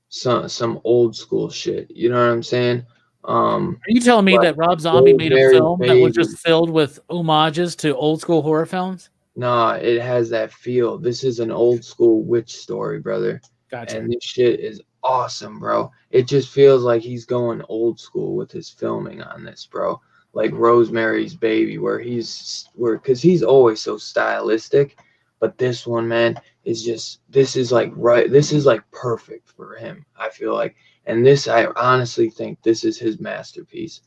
some old school shit. You know what I'm saying? Are you telling me that Rob Zombie made a film that was just filled with homages to old school horror films? No, it has that feel. This is an old school witch story, brother. Gotcha. And this shit is awesome, bro. It just feels like he's going old school with his filming on this, bro. Like Rosemary's Baby, because he's always so stylistic, but this one, man, this is like perfect for him, I feel like. And I honestly think this is his masterpiece.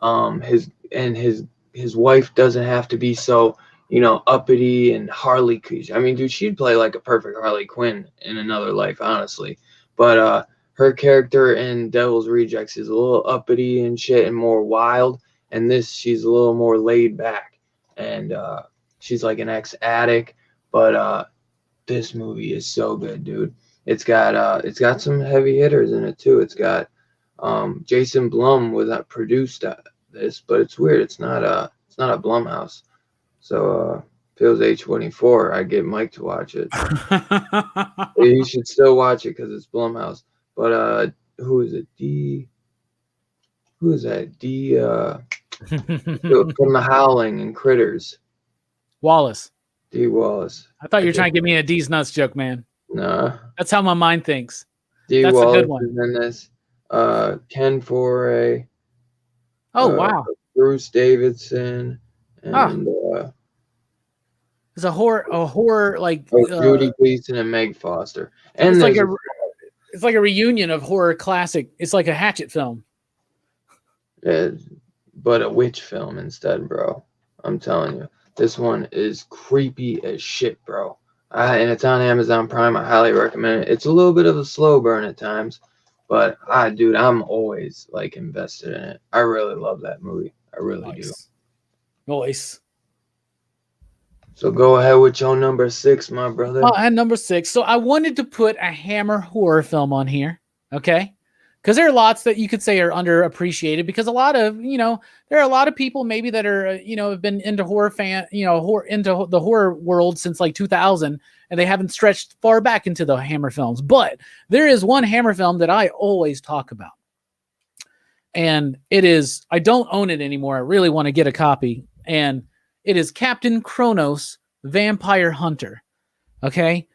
His wife doesn't have to be so, uppity and Harley Quinn. I mean, dude, she'd play like a perfect Harley Quinn in another life, honestly. But her character in Devil's Rejects is a little uppity and shit and more wild. And she's a little more laid back. And she's like an ex-addict. But this movie is so good, dude. It's got some heavy hitters in it too. It's got Jason Blum produced this, but it's weird. It's not a Blumhouse. So Feels A24. I get Mike to watch it. You should still watch it because it's Blumhouse. But who is it? Who is that? From The Howling and Critters. Wallace. D. Wallace. I thought I you were trying think. to give me a D's nuts joke, man. Nah. That's how my mind thinks. D. That's a good Wallace one. is in this. Ken Foray. Oh, wow. Bruce Davidson. And it's a horror like Judy Gleason and Meg Foster. And it's like a reunion of horror classic. It's like a Hatchet film. But a witch film instead, bro. I'm telling you. This one is creepy as shit, bro. And it's on Amazon Prime. I highly recommend it. It's a little bit of a slow burn at times, but dude, I'm always like invested in it. I really love that movie. I really do. Nice. So go ahead with your number 6, my brother. Well, and number 6. So I wanted to put a Hammer horror film on here. Okay. Because there are lots that you could say are underappreciated because a lot of, there are a lot of people maybe that are, have been into into the horror world since like 2000 and they haven't stretched far back into the Hammer films. But there is one Hammer film that I always talk about. And it is, I don't own it anymore. I really want to get a copy. And it is Captain Kronos, Vampire Hunter. Okay.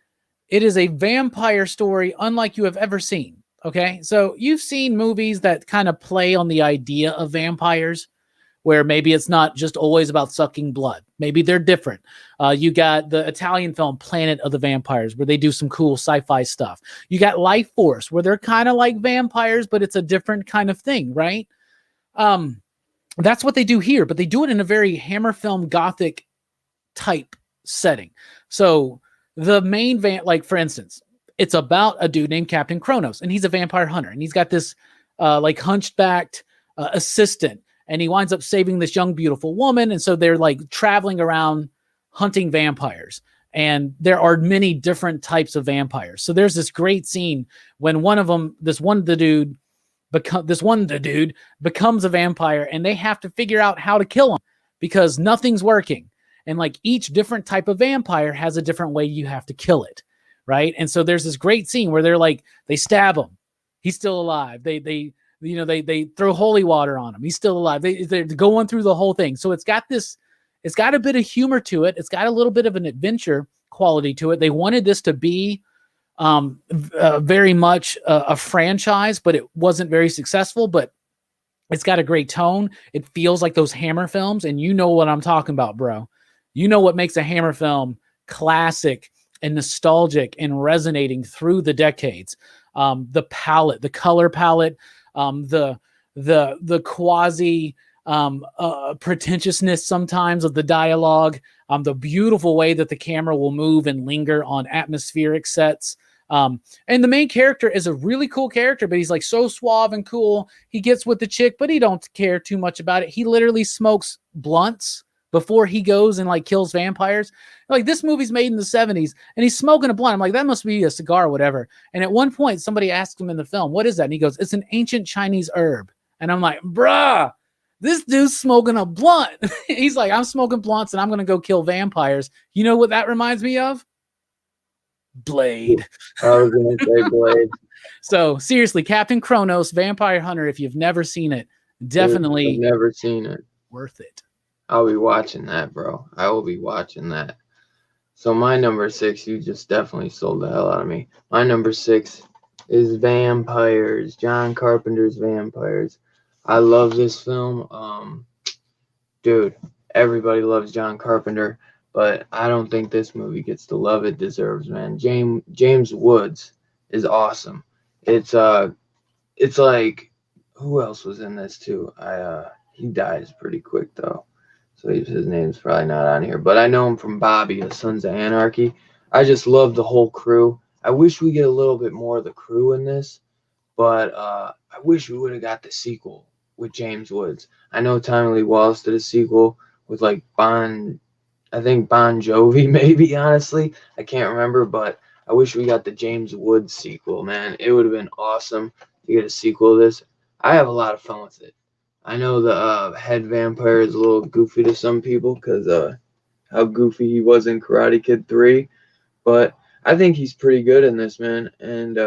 It is a vampire story unlike you have ever seen. Okay, so you've seen movies that kind of play on the idea of vampires, where maybe it's not just always about sucking blood. Maybe they're different. You got the Italian film Planet of the Vampires, where they do some cool sci-fi stuff. You got Life Force, where they're kind of like vampires, but it's a different kind of thing, right? That's what they do here, but they do it in a very Hammer film gothic type setting. So the main like for instance, it's about a dude named Captain Kronos, and he's a vampire hunter, and he's got this like hunchbacked assistant, and he winds up saving this young, beautiful woman. And so they're like traveling around hunting vampires, and there are many different types of vampires. So there's this great scene when one of them, this one dude becomes a vampire, and they have to figure out how to kill him because nothing's working. And like each different type of vampire has a different way you have to kill it. Right. And so there's this great scene where they're like, they stab him. He's still alive. They throw holy water on him. He's still alive. They're going through the whole thing. So it's got a bit of humor to it. It's got a little bit of an adventure quality to it. They wanted this to be very much a franchise, but it wasn't very successful, but it's got a great tone. It feels like those Hammer films, and you know what I'm talking about, bro. You know what makes a Hammer film classic and nostalgic and resonating through the decades. The palette, the color palette, the quasi pretentiousness sometimes of the dialogue, the beautiful way that the camera will move and linger on atmospheric sets. And the main character is a really cool character, but he's like so suave and cool. He gets with the chick, but he don't care too much about it. He literally smokes blunts before he goes and like kills vampires. Like this movie's made in the 70s and he's smoking a blunt. I'm like, that must be a cigar or whatever. And at one point somebody asked him in the film, what is that? And he goes, it's an ancient Chinese herb. And I'm like, bruh, this dude's smoking a blunt. He's like, I'm smoking blunts and I'm going to go kill vampires. You know what that reminds me of? Blade. I was going to say Blade. So seriously, Captain Kronos, Vampire Hunter, if you've never seen it, definitely I've never seen it. Worth it. I'll be watching that, bro. I will be watching that. So my number 6, you just definitely sold the hell out of me. My number 6 is Vampires. John Carpenter's Vampires. I love this film. Dude, everybody loves John Carpenter, but I don't think this movie gets the love it deserves, man. James Woods is awesome. It's like, who else was in this too? He dies pretty quick though. So his name's probably not on here. But I know him from Bobby, the Sons of Anarchy. I just love the whole crew. I wish we get a little bit more of the crew in this. But I wish we would have got the sequel with James Woods. I know Tommy Lee Wallace did a sequel with like Bon Jovi maybe, honestly. I can't remember. But I wish we got the James Woods sequel, man. It would have been awesome to get a sequel of this. I have a lot of fun with it. I know the head vampire is a little goofy to some people because how goofy he was in Karate Kid 3, but I think he's pretty good in this, man. And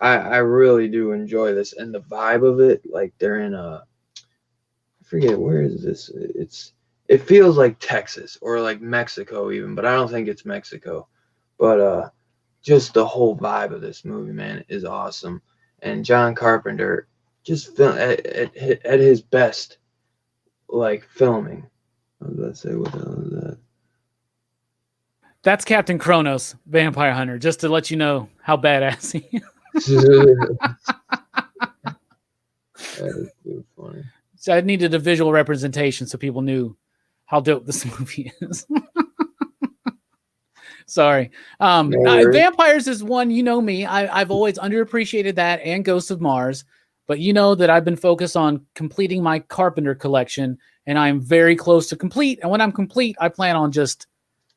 I really do enjoy this and the vibe of it. Like they're in a, I forget where is this. It feels like Texas or like Mexico even, but I don't think it's Mexico. But just the whole vibe of this movie, man, is awesome. And John Carpenter just at his best, like filming. I was about to say, what the hell is that? That's Captain Kronos, Vampire Hunter, just to let you know how badass he is. That is too funny. So I needed a visual representation so people knew how dope this movie is. Sorry. Vampires is one, you know me. I've always underappreciated that and Ghosts of Mars, but you know that I've been focused on completing my Carpenter collection, and I'm very close to complete. And when I'm complete, I plan on just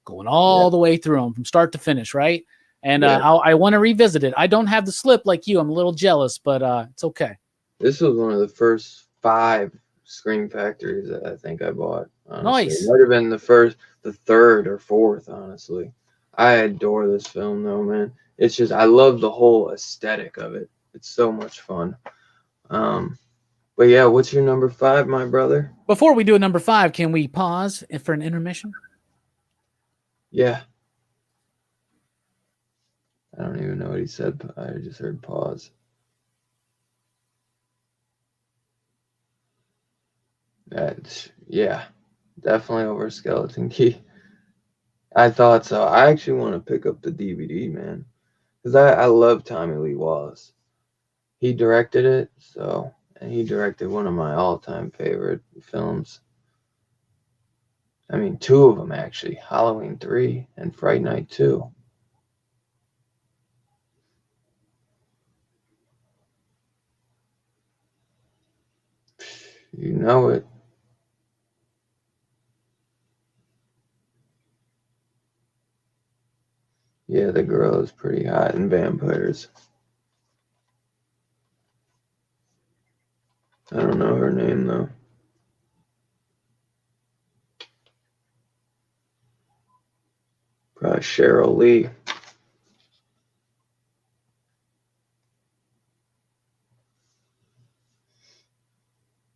going all the way through them from start to finish, right? And I want to revisit it. I don't have the slip like you. I'm a little jealous, but it's okay. This was one of the first 5 Scream Factories that I think I bought. Honestly. Nice. It might have been the third or fourth, honestly. I adore this film, though, man. It's just, I love the whole aesthetic of it. It's so much fun. But yeah, what's your number 5, my brother? Before we do a number 5, can we pause for an intermission? Yeah. I don't even know what he said, but I just heard pause. Yeah, definitely over Skeleton Key. I thought so. I actually want to pick up the DVD, man, because I love Tommy Lee Wallace. He directed it, and he directed one of my all-time favorite films. I mean, 2 of them actually, Halloween 3 and Fright Night 2. You know it. Yeah, the girl is pretty hot in Vampires. I don't know her name, though. Probably Cheryl Lee.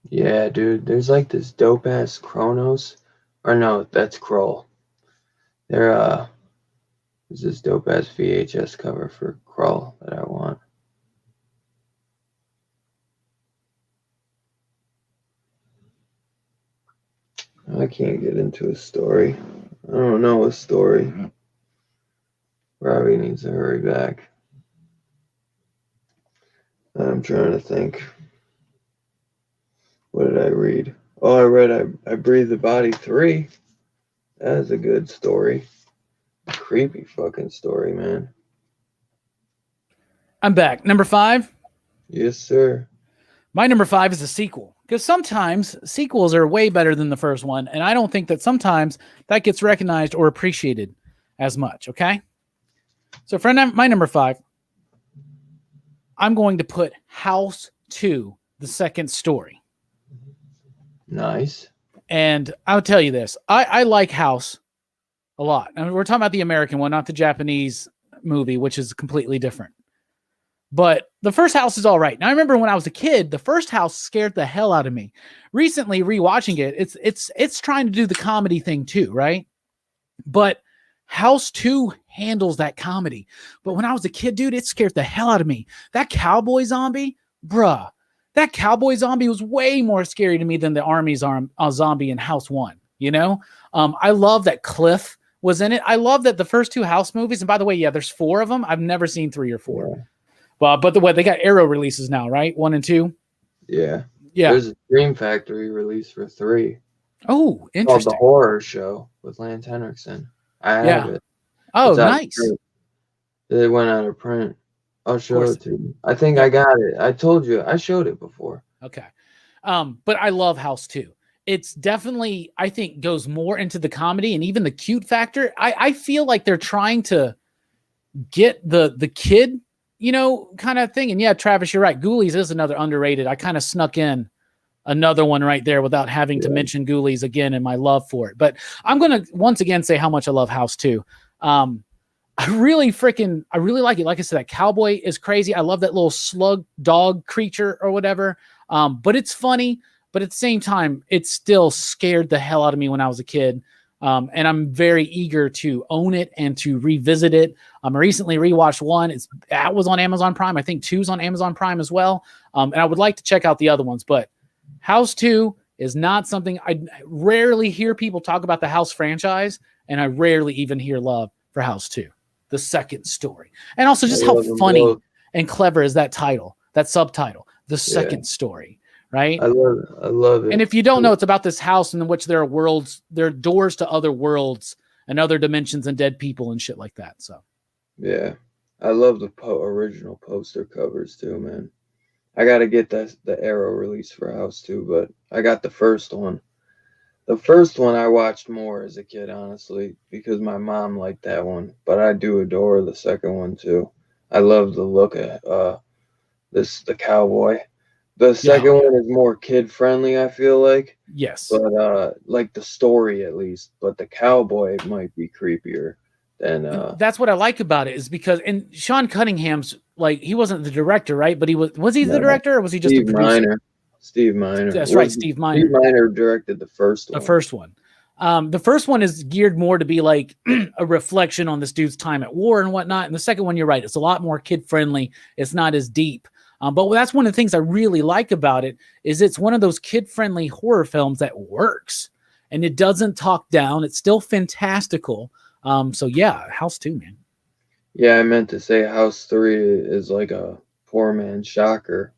Yeah, dude, there's like this dope-ass Kronos. Or no, that's Kroll. There's this dope-ass VHS cover for Kroll that I want. I can't get into a story. I don't know a story. Robbie needs to hurry back. I'm trying to think. What did I read? Oh, I read I Breathe the Body 3. That is a good story. Creepy fucking story, man. I'm back. Number 5? Yes, sir. My number 5 is a sequel, because sometimes sequels are way better than the first one, and I don't think that sometimes that gets recognized or appreciated as much, okay? So for my number 5, I'm going to put House 2, the second story. Nice. And I'll tell you this. I like House a lot. I mean, we're talking about the American one, not the Japanese movie, which is completely different. But the first House is all right. Now, I remember when I was a kid, the first House scared the hell out of me. Recently, rewatching it, it's trying to do the comedy thing too, right? But House 2 handles that comedy. But when I was a kid, dude, it scared the hell out of me. That cowboy zombie, bruh. That cowboy zombie was way more scary to me than the army's zombie in House 1, you know? I love that Cliff was in it. I love that the first 2 House movies, and by the way, yeah, there's 4 of them. I've never seen 3 or 4. Yeah. But the way they got Arrow releases now, right? 1 and 2. Yeah. Yeah. There's a Dream Factory release for 3. Oh, interesting. Called The Horror Show with Lance Henriksen. I have it. Oh, nice. It went out of print. I'll show it to you. I think I got it. I told you. I showed it before. Okay. But I love House 2. It's definitely, I think, goes more into the comedy and even the cute factor. I feel like they're trying to get the kid, you know, kind of thing. And yeah, Travis, you're right. Ghoulies is another underrated. I kind of snuck in another one right there without having to Yeah. mention Ghoulies again and my love for it. But I'm going to once again say how much I love House 2. I really like it. Like I said, that cowboy is crazy. I love that little slug dog creature or whatever. But it's funny, but at the same time, it still scared the hell out of me when I was a kid. And I'm very eager to own it and to revisit it. I recently rewatched one. That was on Amazon Prime. I think two's on Amazon Prime as well. And I would like to check out the other ones, but House 2 is not something I rarely hear people talk about the House franchise, and I rarely even hear love for House 2, the second story. And also just how funny and clever is that title, that subtitle, the second story, right? I love it. And if you don't know, it's about this house in which there are doors to other worlds and other dimensions and dead people and shit like that. So yeah, I love the original poster covers too, man. I gotta get the Arrow release for House 2, but I got the first one. The first one I watched more as a kid, honestly, because my mom liked that one. But I do adore the second one too. I love the look of the cowboy. The second one is more kid friendly, I feel like. Yes. But like the story at least. But the cowboy might be creepier than that's what I like about it, is because and Sean Cunningham's like, he wasn't the director, right? But was he the director, or was he just Steve a producer? Miner. Steve Miner. That's right, Steve Miner. Steve Miner directed the first one. The first one. The first one is geared more to be like a reflection on this dude's time at war and whatnot. And the second one, you're right, it's a lot more kid friendly. It's not as deep. But that's one of the things I really like about it, is it's one of those kid friendly horror films that works, and it doesn't talk down. It's still fantastical. So yeah, House 2, man. Yeah, I meant to say House 3 is like a poor man's Shocker.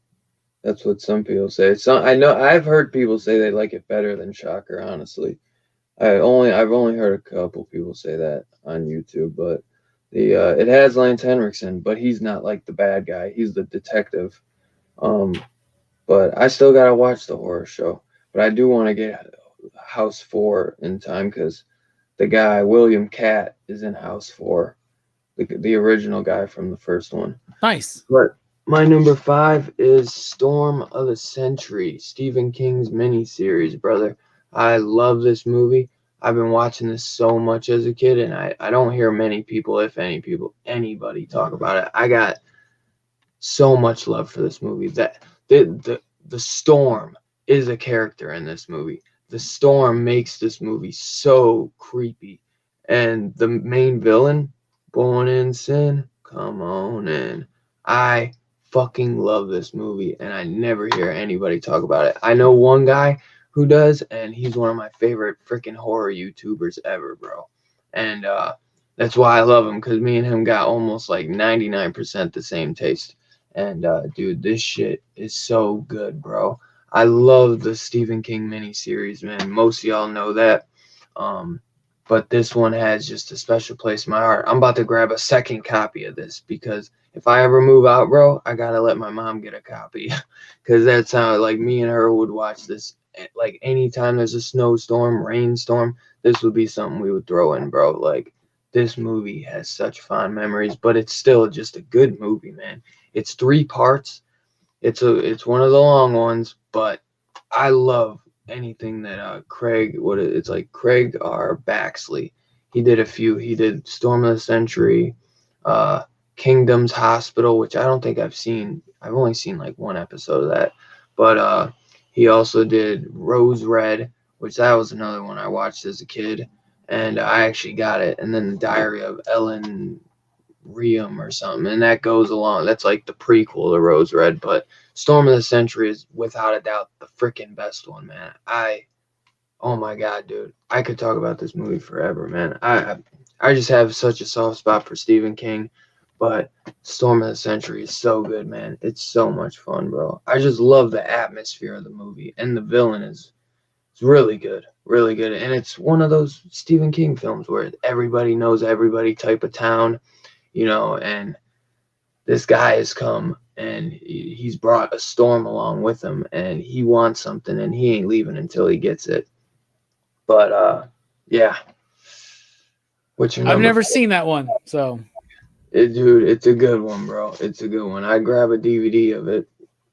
That's what some people say. I know I've heard people say they like it better than Shocker, honestly. I've only heard a couple people say that on YouTube, but it has Lance Henriksen, but he's not like the bad guy. He's the detective. But I still gotta watch the horror show. But I do want to get House 4 in time, because the guy William Catt is in House 4, the original guy from the first one. Nice. But my number 5 is Storm of the Century, Stephen King's miniseries, brother. I love this movie. I've been watching this so much as a kid, and I don't hear many people, if anybody talk about it. I got so much love for this movie. That the Storm is a character in this movie. The Storm makes this movie so creepy. And the main villain, Born in Sin, come on in. I fucking love this movie, and I never hear anybody talk about it. I know one guy who does, and he's one of my favorite freaking horror YouTubers ever, bro. And that's why I love him, because me and him got almost like 99% the same taste. And dude, this shit is so good, bro. I love the Stephen King miniseries, man. Most of y'all know that. But this one has just a special place in my heart. I'm about to grab a second copy of this, because if I ever move out, bro, I gotta let my mom get a copy, because that's how, like, me and her would watch this. Like, anytime there's a snowstorm, rainstorm, this would be something we would throw in, bro. Like, this movie has such fond memories, but it's still just a good movie, man. It's 3 parts. It's one of the long ones, but I love anything that Craig R. Baxley. He did a few. He did Storm of the Century, Kingdom's Hospital, which I don't think I've seen. I've only seen like one episode of that. But he also did Rose Red, which that was another one I watched as a kid, and I actually got it. And then the Diary of Ellen Riem or something, and that goes along. That's like the prequel to Rose Red, but Storm of the Century is without a doubt the freaking best one, man. Oh my god, dude, I could talk about this movie forever, man. I just have such a soft spot for Stephen King, but Storm of the Century is so good, man. It's so much fun, bro. I just love the atmosphere of the movie, and the villain is really good, really good. And it's one of those Stephen King films where everybody knows everybody type of town, and this guy has come and he's brought a storm along with him, and he wants something, and he ain't leaving until he gets it. But yeah. What's your number? I've never seen that one, so Dude, it's a good one, bro. It's a good one. I grab a DVD of it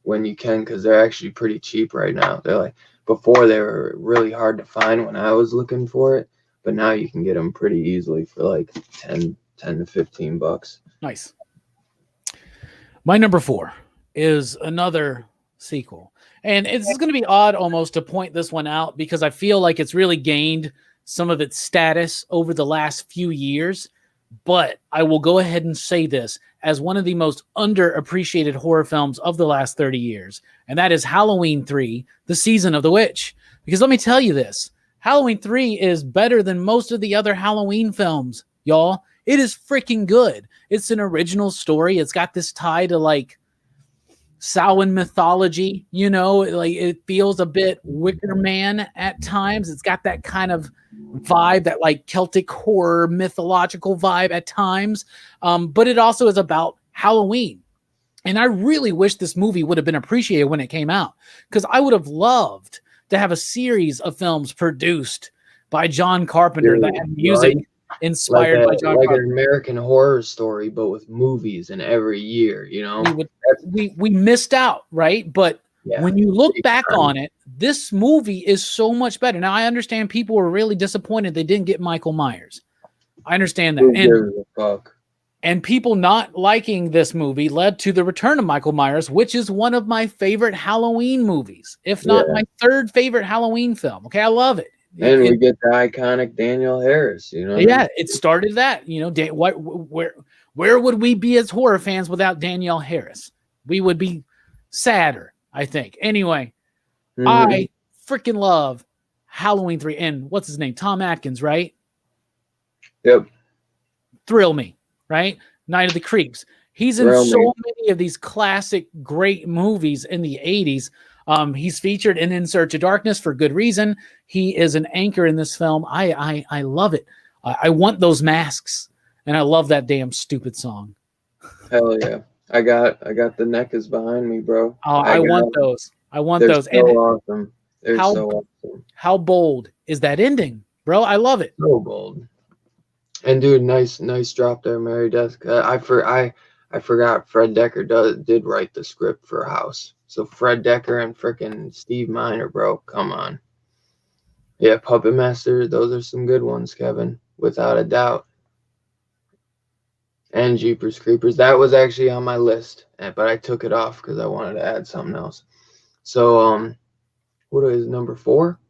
when you can, because they're actually pretty cheap right now. They're like, before they were really hard to find when I was looking for it, but now you can get them pretty easily for like 10 to 15 bucks. Nice. My number 4 is another sequel. And it's going to be odd almost to point this one out because I feel like it's really gained some of its status over the last few years. But I will go ahead and say this as one of the most underappreciated horror films of the last 30 years. And that is Halloween 3, The Season of the Witch. Because let me tell you this, Halloween 3 is better than most of the other Halloween films, y'all. It is freaking good. It's an original story. It's got this tie to like Samhain mythology, you know, like it feels a bit Wicker Man at times. It's got that kind of vibe, that like Celtic horror mythological vibe at times. But it also is about Halloween. And I really wish this movie would have been appreciated when it came out, because I would have loved to have a series of films produced by John Carpenter that had music inspired by John Carpenter. An American Horror Story, but with movies in every year, you know? We missed out, right? But when you look back on it, this movie is so much better. Now, I understand people were really disappointed they didn't get Michael Myers. I understand that. And people not liking this movie led to the return of Michael Myers, which is one of my favorite Halloween movies, if not my third favorite Halloween film. Okay, I love it. And we get the iconic Danielle Harris, you know? Yeah, it started that. You know, where would we be as horror fans without Danielle Harris? We would be sadder, I think. Anyway, I freaking love Halloween 3. And what's his name? Tom Atkins, right? Yep. Thrill me. Right? Night of the Creeps. He's in many of these classic great movies in the 80s. He's featured in Search of Darkness for good reason. He is an anchor in this film. I love it. I want those masks, and I love that damn stupid song. Hell yeah. I got the neck is behind me, bro. Oh, I want those. I want those. So awesome. They're so awesome. How bold is that ending, bro? I love it. So bold. And dude, nice drop there, Mary Desk. I forgot Fred Decker did write the script for House. So Fred Decker and frickin' Steve Miner, bro, come on. Yeah, Puppet Master, those are some good ones, Kevin, without a doubt. And Jeepers Creepers, that was actually on my list, but I took it off because I wanted to add something else. So, what is number 4?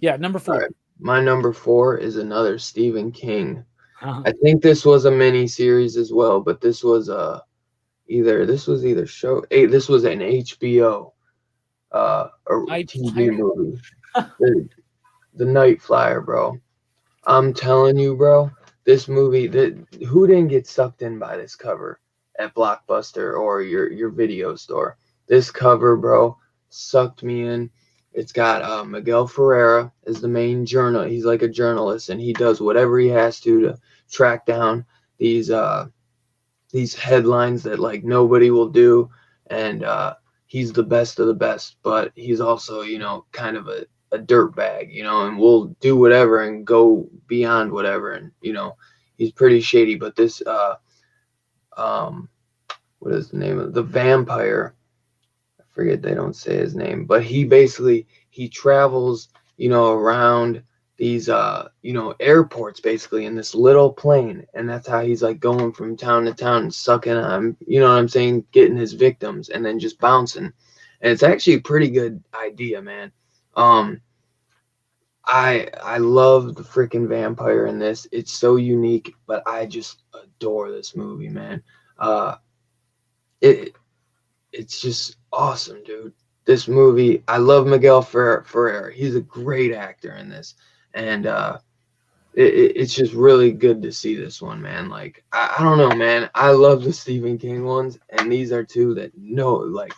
Yeah, number 4. Right. My number 4 is another Stephen King. I think this was a mini series as well, but this was either show. This was an HBO TV movie. The Night Flyer, bro. I'm telling you, bro, this movie. Who didn't get sucked in by this cover at Blockbuster or your video store? This cover, bro, sucked me in. It's got Miguel Ferreira as the main journal. He's like a journalist, and he does whatever he has to track down these headlines that like nobody will do. And he's the best of the best, but he's also, you know, kind of a dirtbag, you know, and will do whatever and go beyond whatever. And, you know, he's pretty shady. But this, what is the name of the vampire? Forget, they don't say his name, but he travels, you know, around these you know, airports basically in this little plane, and that's how he's like going from town to town and sucking on, you know what I'm saying, getting his victims and then just bouncing. And it's actually a pretty good idea, man. I love the freaking vampire in this. It's so unique, but I just adore this movie, man. It's just awesome, dude. This movie, I love Miguel Ferreira. He's a great actor in this, and it's just really good to see this one, man. Like, I don't know, man. I love the Stephen King ones, and these are two that like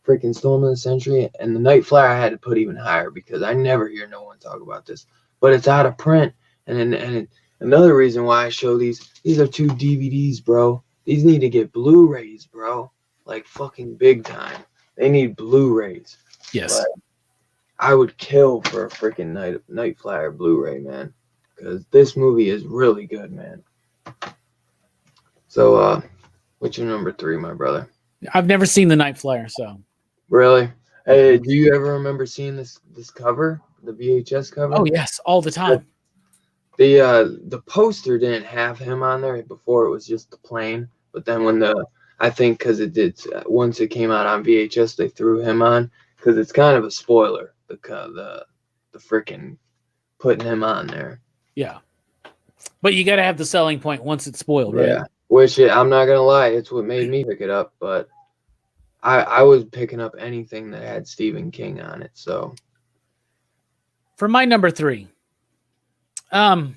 freaking Storm of the Century and The Night Flyer. I had to put even higher because I never hear no one talk about this, but it's out of print. And another reason why I show these are 2 DVDs, bro. These need to get Blu-rays, bro. Like fucking big time. They need Blu-rays. Yes. But I would kill for a freaking Night Flyer Blu-ray, man. Because this movie is really good, man. So, what's your number 3, my brother? I've never seen The Night Flyer, so Really? Hey, Mhm. do you ever remember seeing this cover, the VHS Oh cover? yes, all the The time. the poster didn't have him on there before. It was just the plane. But then Yeah. when I think because it did once it came out on VHS, they threw him on because it's kind of a spoiler. The freaking putting him on there. Yeah. But you got to have the selling point once it's spoiled, right? Yeah. Which I'm not gonna lie, it's what made me pick it up. But I was picking up anything that had Stephen King on it. So For my number 3, um,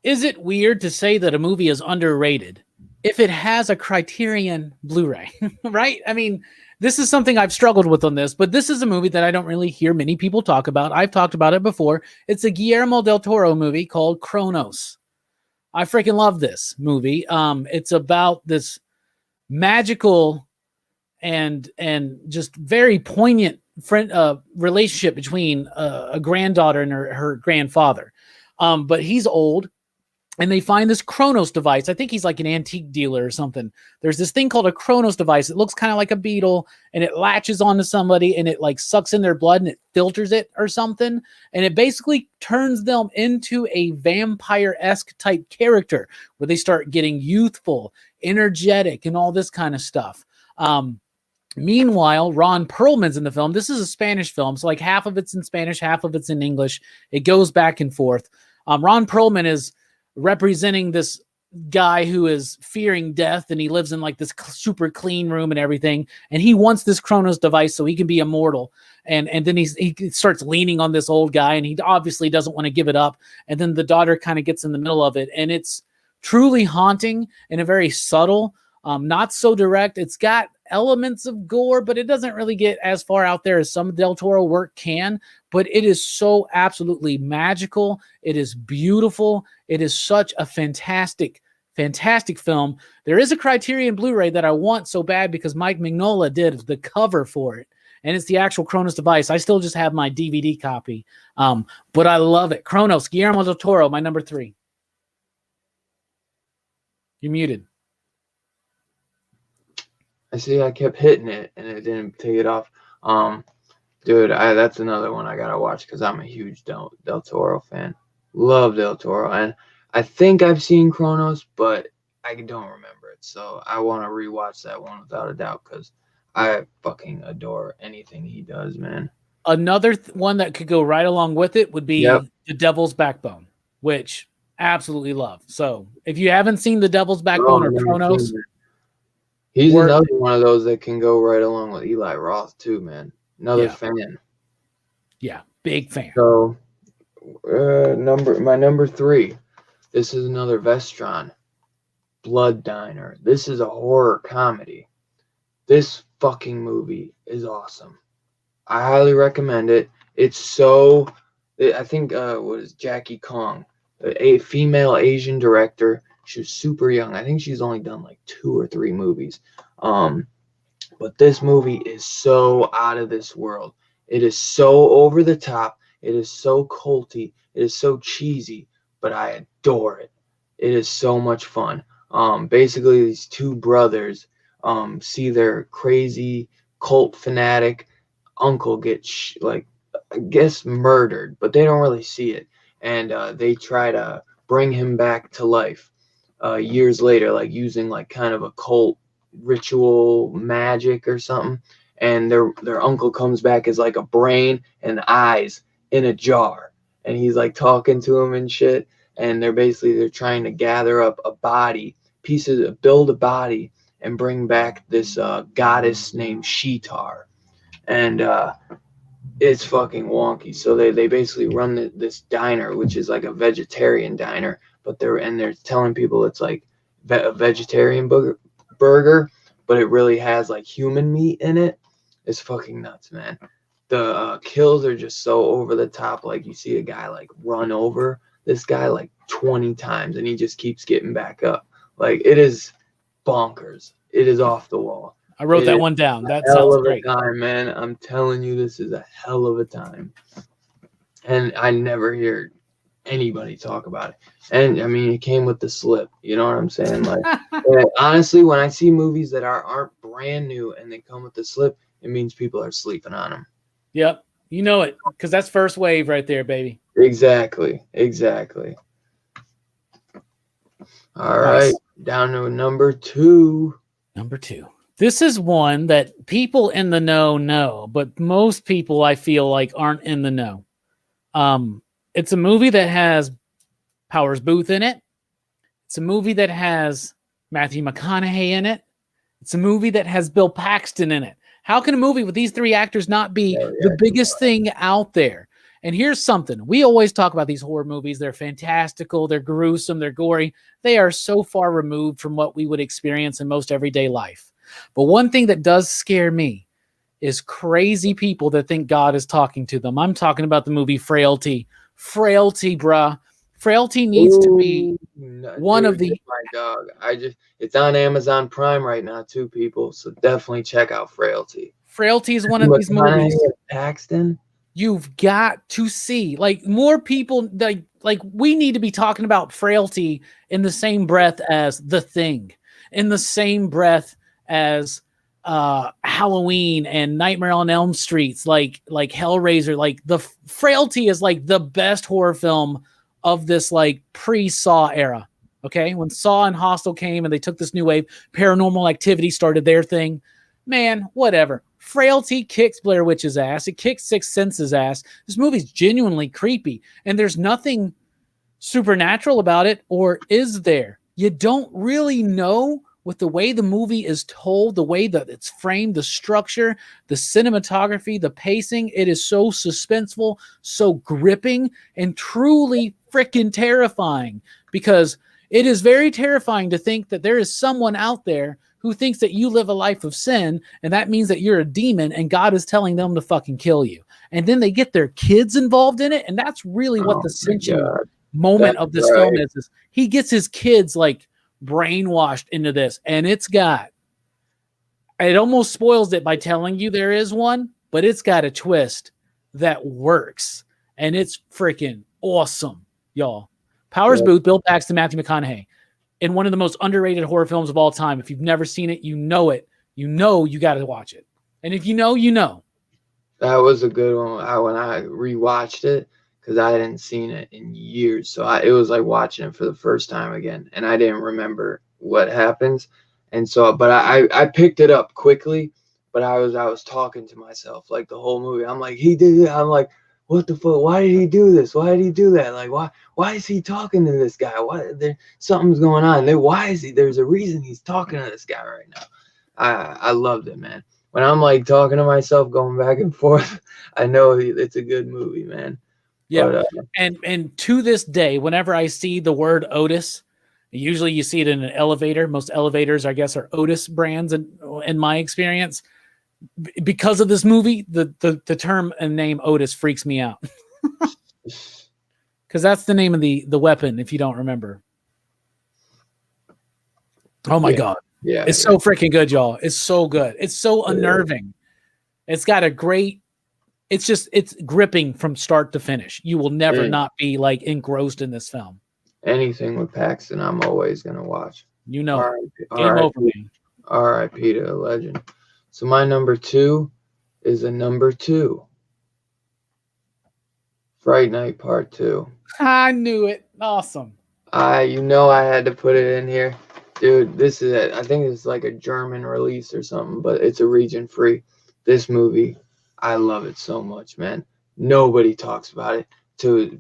is it weird to say that a movie is underrated if it has a Criterion Blu-ray? Right? I mean, this is something I've struggled with on this, but this is a movie that I don't really hear many people talk about. I've talked about it before. It's a Guillermo del Toro movie called Kronos. I freaking love this movie. It's about this magical and just very poignant relationship between a granddaughter and her grandfather. But he's old, and they find this Kronos device. I think he's like an antique dealer or something. There's this thing called a Kronos device. It looks kind of like a beetle, and it latches onto somebody, and it like sucks in their blood, and it filters it or something, and it basically turns them into a vampire-esque type character where they start getting youthful, energetic, and all this kind of stuff. Meanwhile, Ron Perlman's in the film. This is a Spanish film, so like half of it's in Spanish, half of it's in English. It goes back and forth. Ron Perlman is representing this guy who is fearing death, and he lives in like this super clean room and everything, and he wants this Kronos device so he can be immortal. And then he starts leaning on this old guy, and he obviously doesn't want to give it up. And then the daughter kind of gets in the middle of it, and it's truly haunting and a very subtle, not so direct. It's got elements of gore, but it doesn't really get as far out there as some Del Toro work can. But it is so absolutely magical. It is beautiful. It is such a fantastic film. There is a Criterion Blu-ray that I want so bad because Mike Mignola did the cover for it, and it's the actual Kronos device. I still just have my DVD copy, but I love it. Kronos, Guillermo del Toro, my number 3. You're muted. I see I kept hitting it and it didn't take it off. Dude, that's another one I gotta watch because I'm a huge Del Toro fan. Love Del Toro, and I think I've seen Kronos, but I don't remember it. So I want to rewatch that one without a doubt because I fucking adore anything he does, man. Another one that could go right along with it would Yep. be The Devil's Backbone, which absolutely love. So if you haven't seen The Devil's Oh, Backbone I or never seen Kronos, that. He's worth another it. one of those that can go right along with Eli Roth too, man. Another Yeah, fan. yeah, big fan. So my number 3. This is another Vestron. Blood Diner. This is a horror comedy. This fucking movie is awesome. I highly recommend it. It's so. I think what is Jackie Kong, a female Asian director. She was super young. I think she's only done like 2 or 3 movies. But this movie is so out of this world. It is so over the top. It is so culty. It is so cheesy, but I adore it. It is so much fun. Basically, these 2 brothers see their crazy cult fanatic uncle get like I guess murdered, but they don't really see it, and they try to bring him back to life years later, like using like kind of a cult ritual magic or something. And their uncle comes back as like a brain and eyes in a jar, and he's like talking to him and shit. And they're trying to gather up a body, pieces, build a body, and bring back this goddess named Sheetar. And it's fucking wonky. So they basically run this diner, which is like a vegetarian diner, but they're telling people it's like a vegetarian burger, but it really has like human meat in it. It's fucking nuts, man. The kills are just so over the top. Like you see a guy like run over this guy like 20 times, and he just keeps getting back up. Like it is bonkers. It is off the wall. I wrote It that is one down. That hell sounds of a great. time, man. I'm telling you, this is a hell of a time. And I never hear anybody talk about it. And I mean, it came with the slip. You know what I'm saying? Like, honestly, when I see movies that aren't brand new and they come with the slip, it means people are sleeping on them. Yep. You know it, because that's first wave right there, baby. Exactly. Exactly. All right. Nice. Down to number 2. Number 2. This is one that people in the know, but most people I feel like aren't in the know. It's a movie that has Powers Booth in it. It's a movie that has Matthew McConaughey in it. It's a movie that has Bill Paxton in it. How can a movie with these 3 actors not be the biggest thing out there? And here's something. We always talk about these horror movies. They're fantastical. They're gruesome. They're gory. They are so far removed from what we would experience in most everyday life. But one thing that does scare me is crazy people that think God is talking to them. I'm talking about the movie Frailty. Frailty, bruh. Frailty needs to be one of the... My dog. It's on Amazon Prime right now too, people. So definitely check out Frailty. Frailty is one of these movies. Paxton. You've got to see, like, more people, like we need to be talking about Frailty in the same breath as The Thing, in the same breath as Halloween and Nightmare on Elm Streets, like Hellraiser. Like, the Frailty is like the best horror film of this like pre-Saw era. Okay, when Saw and Hostel came and they took this new wave, Paranormal Activity started their thing. Man, whatever. Frailty kicks Blair Witch's ass. It kicks Sixth Sense's ass. This movie's genuinely creepy, and there's nothing supernatural about it, or is there? You don't really know. With the way the movie is told, the way that it's framed, the structure, the cinematography, the pacing, it is so suspenseful, so gripping, and truly freaking terrifying, because it is very terrifying to think that there is someone out there who thinks that you live a life of sin, and that means that you're a demon, and God is telling them to fucking kill you. And then they get their kids involved in it, and that's really what the cinching moment of this film is. He gets his kids, like, brainwashed into this, and it almost spoils it by telling you there is one, but it's got a twist that works, and it's freaking awesome, y'all. Powers Booth, Bill Paxton, Matthew McConaughey, in one of the most underrated horror films of all time. If you've never seen it, you know it. You know you got to watch it, and if you know, you know. That was a good one. When I rewatched it, because I hadn't seen it in years. So it was like watching it for the first time again, and I didn't remember what happens. And so, but I picked it up quickly, but I was talking to myself like the whole movie. I'm like, he did it. I'm like, what the fuck? Why did he do this? Why did he do that? Like, why is he talking to this guy? Something's going on. Why is he? There's a reason he's talking to this guy right now. I loved it, man. When I'm like talking to myself, going back and forth, I know it's a good movie, man. Yeah, but, and to this day, whenever I see the word Otis, usually you see it in an elevator. Most elevators, I guess, are Otis brands, in my experience. Because of this movie, the term and name Otis freaks me out. Because that's the name of the weapon, if you don't remember. Oh my God. Yeah. It's so freaking good, y'all. It's so good. It's so unnerving. It's got a great... It's gripping from start to finish. You will never not be like engrossed in this film. Anything with Paxton, I'm always gonna watch. You know, game over, man. R.I.P. to a legend. So my number 2 is a number 2. Fright Night Part 2. I knew it. Awesome. I had to put it in here, dude. This is it. I think it's like a German release or something, but it's a region free. This movie, I love it so much, man. Nobody talks about it. To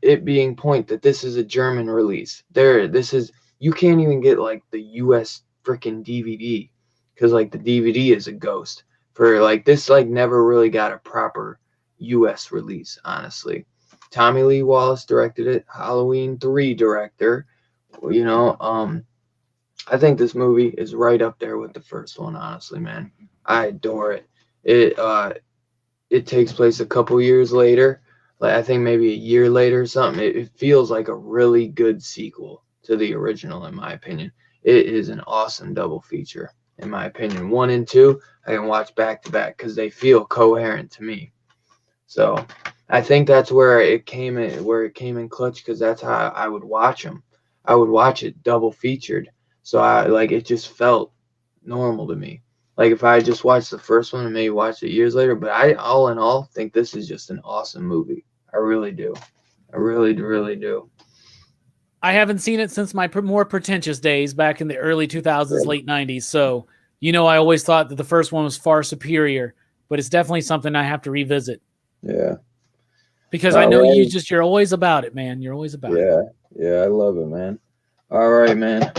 it being point that this is a German release. You can't even get like the US freaking DVD, because like the DVD is a ghost. For like this, like never really got a proper US release, honestly. Tommy Lee Wallace directed it. Halloween 3 director. I think this movie is right up there with the first one, honestly, man. I adore it. It takes place a couple years later, like I think maybe a year later or something. It feels like a really good sequel to the original, in my opinion. It is an awesome double feature, in my opinion. 1 and 2, I can watch back to back because they feel coherent to me. So I think that's where it came in clutch, because that's how I would watch them. I would watch it double featured. So it just felt normal to me. Like if I just watched the first one and maybe watched it years later, but I all in all think this is just an awesome movie. I really do. I really do. I haven't seen it since my more pretentious days back in the early 2000s, late 90s. So, I always thought that the first one was far superior, but it's definitely something I have to revisit. Yeah. Because I know you're always about it, man. You're always about it. Yeah, I love it, man. All right, man.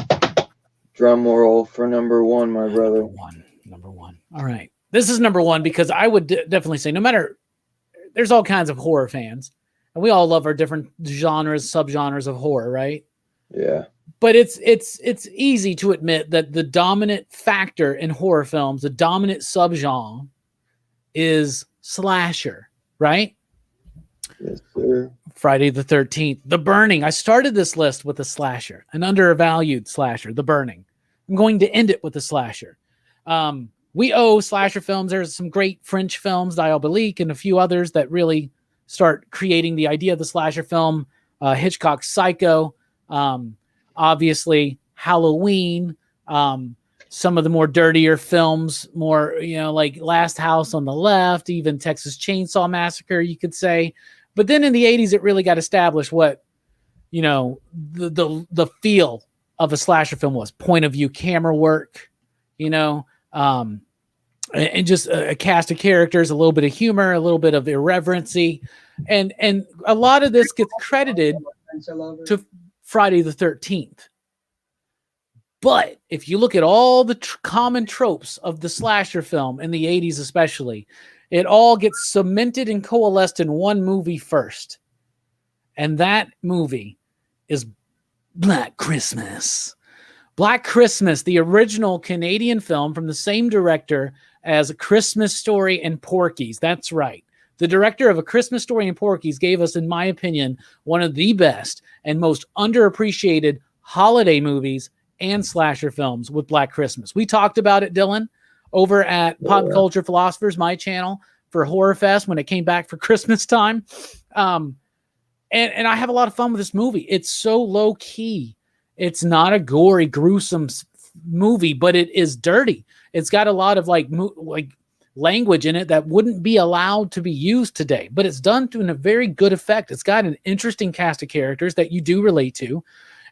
Drum roll for number one, my brother. Number one. All right. This is number one because I would definitely say, no matter, there's all kinds of horror fans, and we all love our different genres, subgenres of horror, right? Yeah. But it's easy to admit that the dominant factor in horror films, the dominant subgenre, is slasher, right? Yes, sir. Friday the 13th, The Burning. I started this list with a slasher, an undervalued slasher, The Burning. I'm going to end it with a slasher. We owe slasher films. There's some great French films, Diabolique, and a few others that really start creating the idea of the slasher film. Hitchcock's Psycho, obviously Halloween, some of the more dirtier films, more, like Last House on the Left, even Texas Chainsaw Massacre, you could say. But then in the 80s, it really got established what, the feel of a slasher film was. Point of view camera work, and just a cast of characters, a little bit of humor, a little bit of irreverency. And a lot of this gets credited to Friday the 13th. But if you look at all the common tropes of the slasher film in the 80s especially, it all gets cemented and coalesced in one movie first. And that movie is Black Christmas. Black Christmas, the original Canadian film from the same director as A Christmas Story and Porky's. That's right. The director of A Christmas Story and Porky's gave us, in my opinion, one of the best and most underappreciated holiday movies and slasher films with Black Christmas. We talked about it, Dylan, over at Pop Culture Philosophers, my channel, for Horror Fest when it came back for Christmas time. And I have a lot of fun with this movie. It's so low key. It's not a gory, gruesome movie, but it is dirty. It's got a lot of like language in it that wouldn't be allowed to be used today, but it's done to a very good effect. It's got an interesting cast of characters that you do relate to.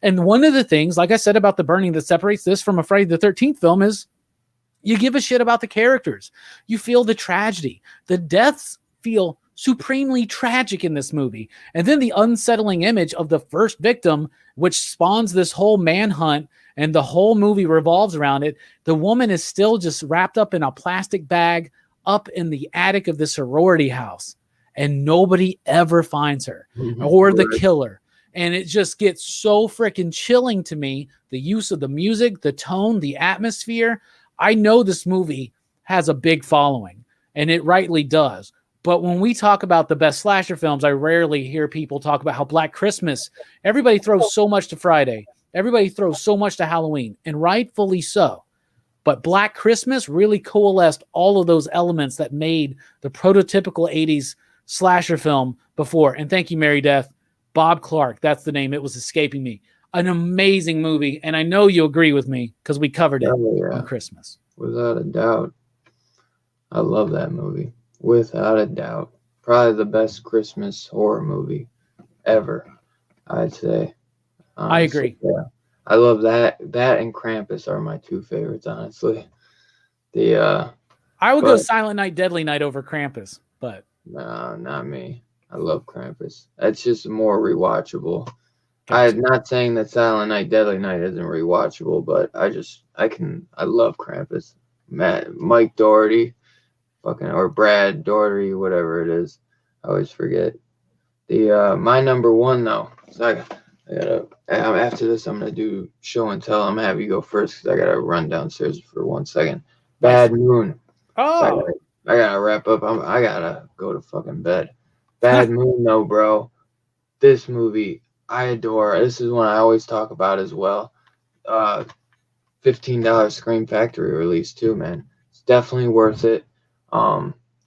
And one of the things, like I said about The Burning, that separates this from a Friday the 13th film is you give a shit about the characters. You feel the tragedy. The deaths feel supremely tragic in this movie. And then the unsettling image of the first victim, which spawns this whole manhunt, and the whole movie revolves around it. The woman is still just wrapped up in a plastic bag up in the attic of the sorority house, and nobody ever finds her or the killer. And it just gets so freaking chilling to me. The use of the music, the tone, the atmosphere. I know this movie has a big following, and it rightly does. But when we talk about the best slasher films, I rarely hear people talk about how Black Christmas, everybody throws so much to Friday. Everybody throws so much to Halloween, and rightfully so. But Black Christmas really coalesced all of those elements that made the prototypical 80s slasher film before. And thank you, Mary Death. Bob Clark, that's the name. It was escaping me. An amazing movie, and I know you agree with me because we covered it on Christmas. Without a doubt. I love that movie. Without a doubt. Probably the best Christmas horror movie ever, I'd say. I agree. Yeah. I love that. That and Krampus are my two favorites, honestly. I would go Silent Night, Deadly Night over Krampus, but no, not me. I love Krampus. That's just more rewatchable. Gotcha. I'm not saying that Silent Night, Deadly Night isn't rewatchable, but I love Krampus. Mike Doherty, or Brad Doherty, whatever it is. I always forget. My number one though. So after this, I'm gonna do show and tell. I'm gonna have you go first because I gotta run downstairs for 1 second. Bad Moon. Oh. So I gotta wrap up. I gotta go to fucking bed. Bad Moon, though, bro. This movie, I adore. This is one I always talk about as well. $15 Scream Factory release, too, man. It's definitely worth it.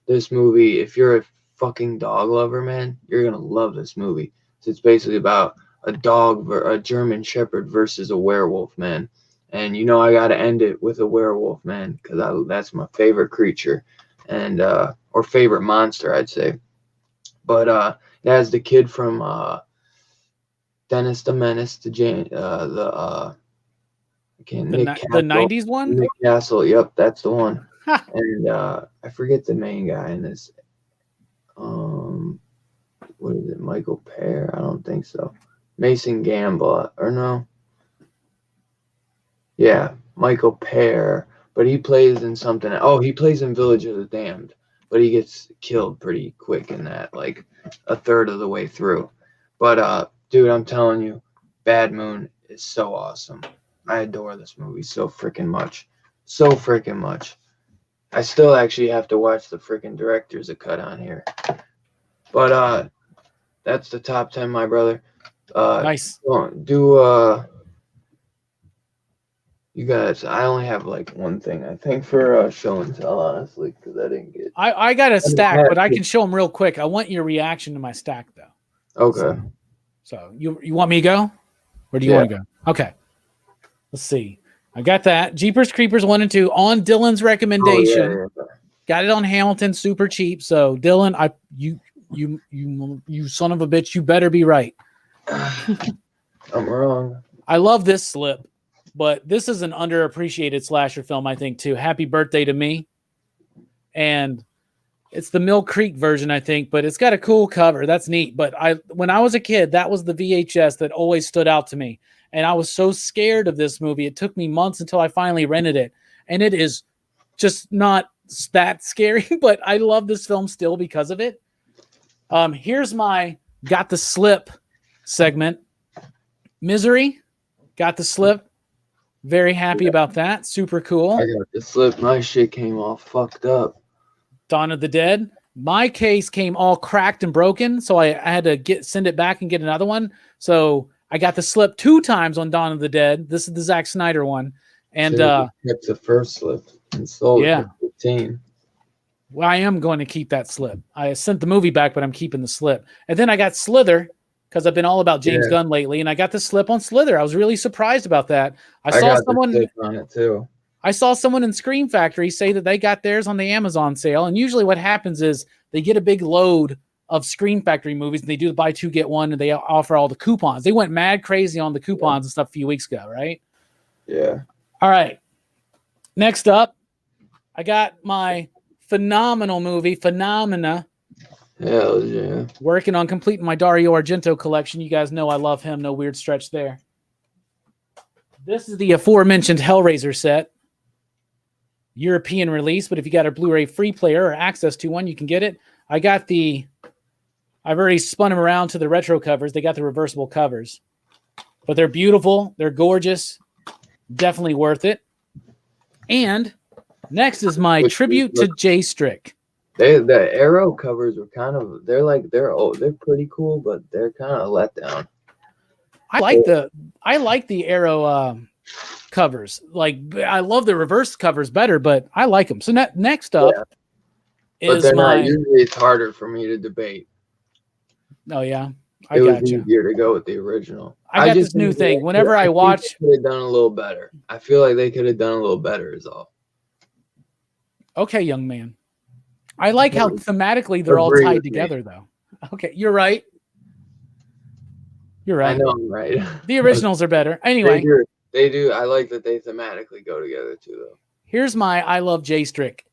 This movie, if you're a fucking dog lover, man, you're going to love this movie. It's basically about a German Shepherd versus a werewolf, man. And I got to end it with a werewolf, man, because that's my favorite creature, and or favorite monster, I'd say. But it has the kid from Dennis the Menace, Nick The Castle. 90s one? Nick Castle, yep, that's the one. And I forget the main guy in this. What is it? Michael Pear? I don't think so. Mason Gamble, or no? Yeah, Michael Pear, but he plays in something. Oh, he plays in Village of the Damned, but he gets killed pretty quick in that, like a third of the way through. But dude, I'm telling you, Bad Moon is so awesome. I adore this movie so freaking much, so freaking much. I still actually have to watch the freaking director's cut on here. But that's the top 10, my brother. Nice. You guys, I only have like one thing, I think, for show and tell, honestly, because I didn't get. I got a stack, but I can show them real quick. I want your reaction to my stack, though. Okay. So you want me to go? Or do you want to go? Okay. Let's see. I got that. Jeepers Creepers 1 and 2 on Dylan's recommendation. Oh, yeah. Got it on Hamilton, super cheap. So Dylan, you son of a bitch, you better be right. I'm wrong. I love this slip, but this is an underappreciated slasher film, I think, too. Happy Birthday to Me. And it's the Mill Creek version, I think, but it's got a cool cover. That's neat. But when I was a kid, that was the VHS that always stood out to me. And I was so scared of this movie. It took me months until I finally rented it. And it is just not that scary, but I love this film still because of it. Here's my Got the Slip segment. Misery, got the slip. Very happy about that. Super cool. I got the slip. My shit came all fucked up. Dawn of the Dead. My case came all cracked and broken, so I had to send it back and get another one. So I got the slip 2 times on Dawn of the Dead. This is the Zack Snyder one. And kept the first slip and sold it for 15. Well, I am going to keep that slip. I sent the movie back, but I'm keeping the slip. And then I got Slither because I've been all about James Gunn lately, and I got the slip on Slither. I was really surprised about that. I saw someone on it too. I saw someone in Scream Factory say that they got theirs on the Amazon sale. And usually what happens is they get a big load of Scream Factory movies and they do the buy 2, get 1, and they offer all the coupons. They went mad crazy on the coupons and stuff a few weeks ago, right? Yeah. All right. Next up, I got my phenomenal movie, Phenomena. Hell yeah. Working on completing my Dario Argento collection. You guys know I love him. No weird stretch there. This is the aforementioned Hellraiser set. European release, but if you got a Blu-ray free player or access to one, you can get it. I've already spun them around to the retro covers. They got the reversible covers, but they're beautiful. They're gorgeous. Definitely worth it. And next is my tribute to Jay Strick. The Arrow covers were they're pretty cool, but they're kind of let down. I like the Arrow covers. Like, I love the reverse covers better, but I like them. So next up is usually it's harder for me to debate. Oh yeah, it was easier to go with the original. I got this new thing. Whenever I watch, they could have done a little better. I feel like they could have done a little better. Is all. Okay, young man. I like how thematically they're all tied together, though. Okay, you're right. You're right. I know I'm right. The originals are better. Anyway. They do. I like that they thematically go together, too, though. Here's my I Love Jay Strick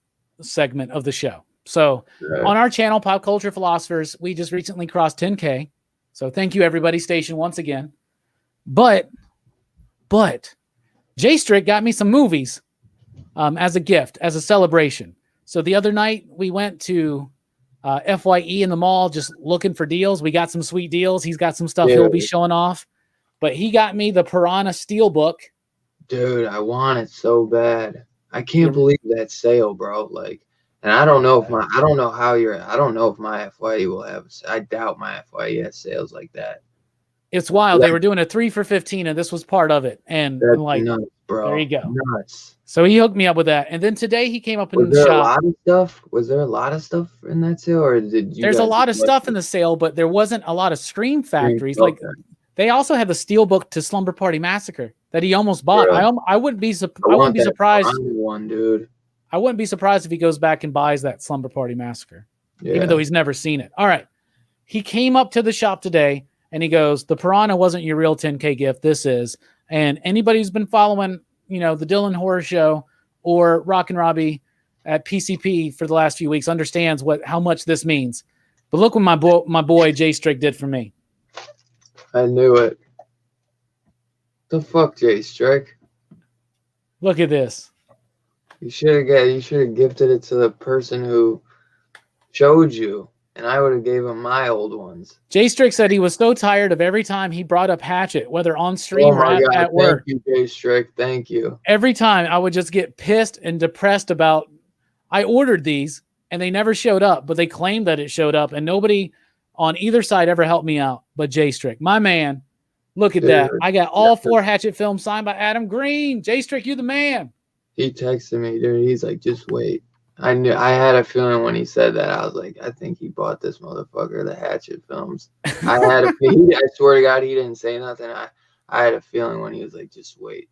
segment of the show. So on our channel, Pop Culture Philosophers, we just recently crossed 10K. So thank you, everybody, station once again. But Jay Strick got me some movies as a gift, as a celebration. So the other night we went to FYE in the mall just looking for deals. We got some sweet deals. He's got some stuff he'll be showing off. But he got me the Piranha Steelbook. Dude, I want it so bad. I can't believe that sale, bro. Like, and I don't know if my FYE will have. I doubt my FYE has sales like that. It's wild. They were doing a 3 for $15, and this was part of it. And that's like, nuts, bro. There you go. Nuts. So he hooked me up with that. And then today he came up in the shop. Was there a lot of stuff in that sale, or did you? There's a lot of stuff in the sale, but there wasn't a lot of Scream Factories. Like, they also had the Steelbook to Slumber Party Massacre. that he almost bought. Bro, I wouldn't be I I wouldn't want be that surprised. Piranha one, dude. I wouldn't be surprised if he goes back and buys that Slumber Party Massacre, even though Yeah. he's never seen it. All right. He came up to the shop today and he goes, "The Piranha wasn't your real 10K gift. This is." And anybody who's been following, the Dylan Horror Show or Rock and Robbie at PCP for the last few weeks understands how much this means. But look what my boy Jay Strick did for me. I knew it. The fuck, Jay Strick? Look at this. You should have gifted it to the person who showed you, and I would have gave him my old ones. Jay Strick said he was so tired of every time he brought up Hatchet, whether on stream or at work. Thank you, Jay Strick. Thank you. Every time I would just get pissed and depressed about. I ordered these and they never showed up, but they claimed that it showed up, and nobody on either side ever helped me out. But Jay Strick, my man, look at that! I got all 4 Hatchet films signed by Adam Green. Jay Strick, you the man. He texted me, dude. He's like, just wait. I had a feeling when he said that. I was like, I think he bought this motherfucker the Hatchet films. I swear to God, he didn't say nothing. I had a feeling when he was like, just wait.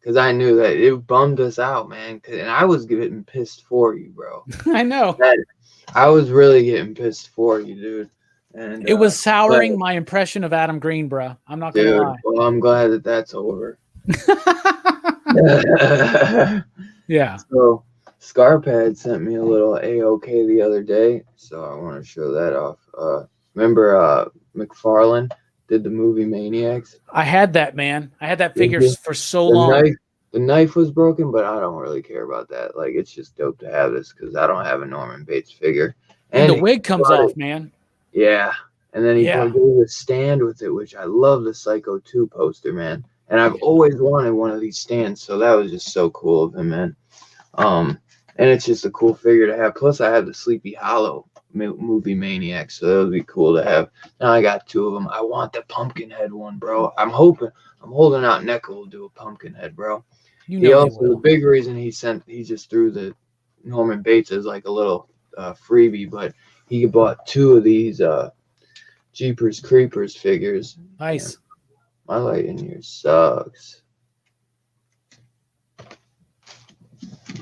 Because I knew that it bummed us out, man. And I was getting pissed for you, bro. I know. I was really getting pissed for you, dude. And it was souring my impression of Adam Green, bro. I'm not going to lie. Well, I'm glad that that's over. Yeah. So Scarpad sent me a little AOK the other day, so I want to show that off. Remember McFarlane did the movie Maniacs? I had that, man. I had that figure for so long. The knife was broken, but I don't really care about that. Like, it's just dope to have this because I don't have a Norman Bates figure. And the wig comes off, man. Yeah. And then he gave a stand with it, which I love the Psycho 2 poster, man. And I've always wanted one of these stands, so that was just so cool of him, man. And it's just a cool figure to have. Plus, I have the Sleepy Hollow movie Maniac, so that would be cool to have. Now I got 2 of them. I want the Pumpkinhead one, bro. I'm holding out Neko will do a Pumpkinhead, bro. The big reason he just threw the Norman Bates as like a little freebie, but he bought 2 of these Jeepers Creepers figures. Nice. My light in here sucks.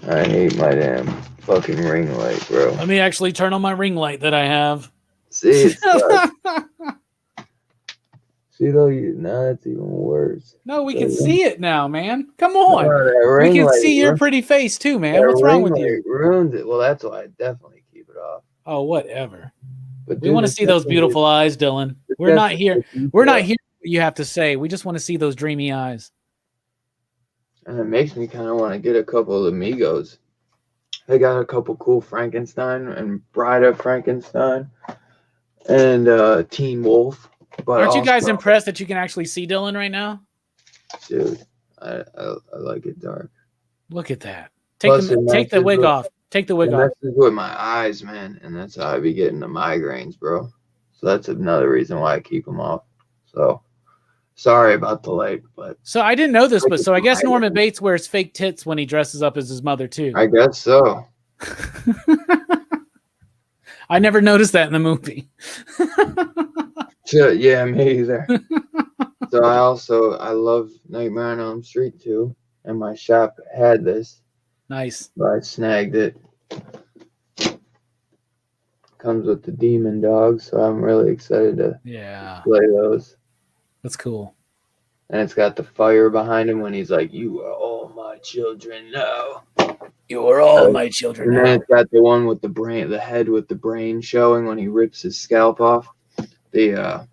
I hate my damn fucking ring light, bro. Let me actually turn on my ring light that I have. See, it sucks. See, though, now that's even worse. No, we can see it now, man. Come on. We can see your pretty face too, man. What's wrong with you? Ruined it. Well, that's why I definitely keep it off. Oh, whatever. But we want to see those beautiful eyes, Dylan. We're not here. We're not here. You have to say. We just want to see those dreamy eyes. And it makes me kind of want to get a couple of Amigos. They got a couple cool Frankenstein and Bride of Frankenstein and Teen Wolf. But aren't you guys impressed that you can actually see Dylan right now? Dude, I like it dark. Look at that. Take the wig off. Take the wig off. Messes with my eyes, man, and that's how I be getting the migraines, bro. So that's another reason why I keep them off. So sorry about the light, but so I didn't know this, but so I guess Norman Bates wears fake tits when he dresses up as his mother too. I guess so. I never noticed that in the movie. Yeah, me either. So I love Nightmare on Elm Street too, and my shop had this. Nice. So I snagged it. Comes with the demon dog, so I'm really excited to play those. That's cool. And it's got the fire behind him when he's like, "You are all my children now." You are all my children. And then it's got the one with the head with the brain showing when he rips his scalp off. Yeah,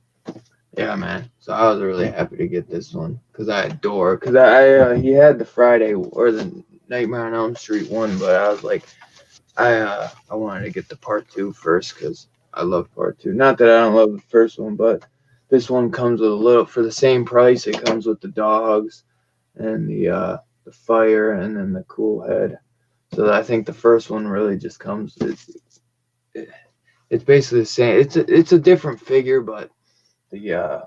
man. So I was really happy to get this one because he had the Friday or the Nightmare on Elm Street one, but I was like, I wanted to get the part 2 first because I love part 2. Not that I don't love the first one, but this one comes with for the same price. It comes with the dogs and the fire and then the cool head. So I think the first one really just comes. It's basically the same. It's a different figure, but the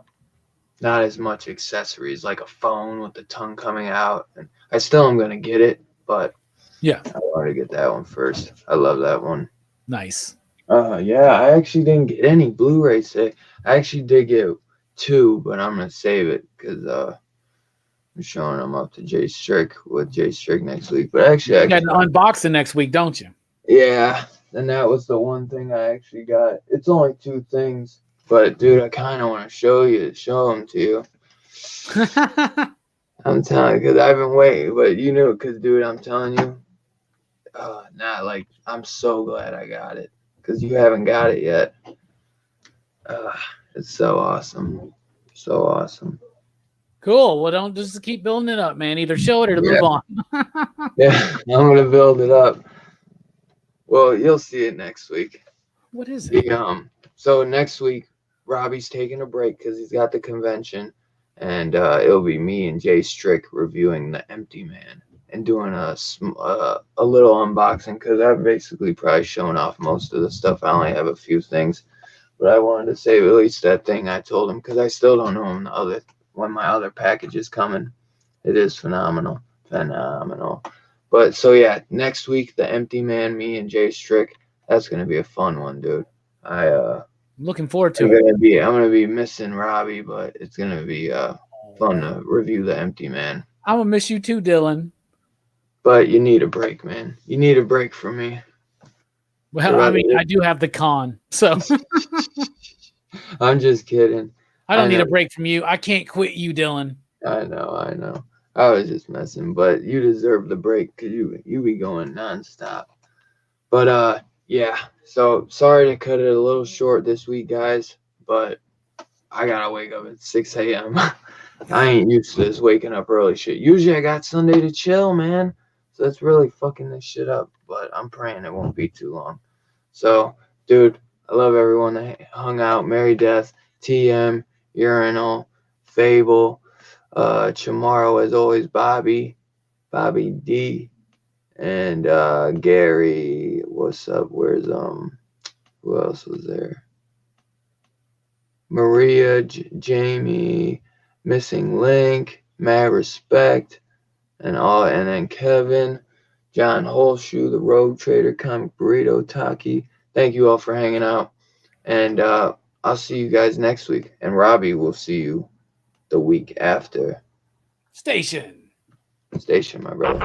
not as much accessories like a phone with the tongue coming out. And I still am gonna get it, but yeah, I want to get that one first. I love that one. Nice. Yeah, I actually didn't get any Blu-rays today. I actually did get 2, but I'm gonna save it because I'm showing them up to Jay Strick with Jay Strick next week. But actually, You got an unboxing next week, don't you? yeah, and that was the one thing I actually got. It's only 2 things, but dude, I kind of want to show them to you. I'm telling you, because I've been waiting, but you knew, because dude, I'm telling you, not like I'm so glad I got it, because you haven't got it yet. It's so awesome, so awesome. Cool. Well, don't just keep building it up, man. Either show it or move on. Yeah, I'm gonna build it up. Well, you'll see it next week. What is it? So next week, Robbie's taking a break because he's got the convention, and it'll be me and Jay Strick reviewing The Empty Man and doing a little unboxing, because I've basically probably shown off most of the stuff. I only have a few things, but I wanted to save at least that thing I told him, because I still don't know when my other package is coming. It is phenomenal. But so yeah, next week, The Empty Man, me and Jay Strick. That's gonna be a fun one, dude. I'm looking forward to it. I'm gonna be missing Robbie, but it's gonna be fun to review The Empty Man. I'm gonna miss you too, Dylan. But you need a break, man. You need a break from me. Well, I mean, I do have the con, so I'm just kidding. I don't need a break from you. I can't quit you, Dylan. I know. I was just messing, but you deserve the break, because you be going nonstop. But yeah. So sorry to cut it a little short this week, guys. But I gotta wake up at 6 a.m. I ain't used to this waking up early shit. Usually I got Sunday to chill, man. So that's really fucking this shit up. But I'm praying it won't be too long. So, dude, I love everyone that hung out. Mary Death, TM, Urinal, Fable, Chamorro, as always, Bobby D, and Gary. What's up? Where's who else was there? Maria, Jamie, Missing Link, Mad Respect, and then Kevin, John Holshoe, the Rogue Trader, Comic Burrito, Taki. Thank you all for hanging out, and I'll see you guys next week. And Robbie will see you the week after. Station, my brother.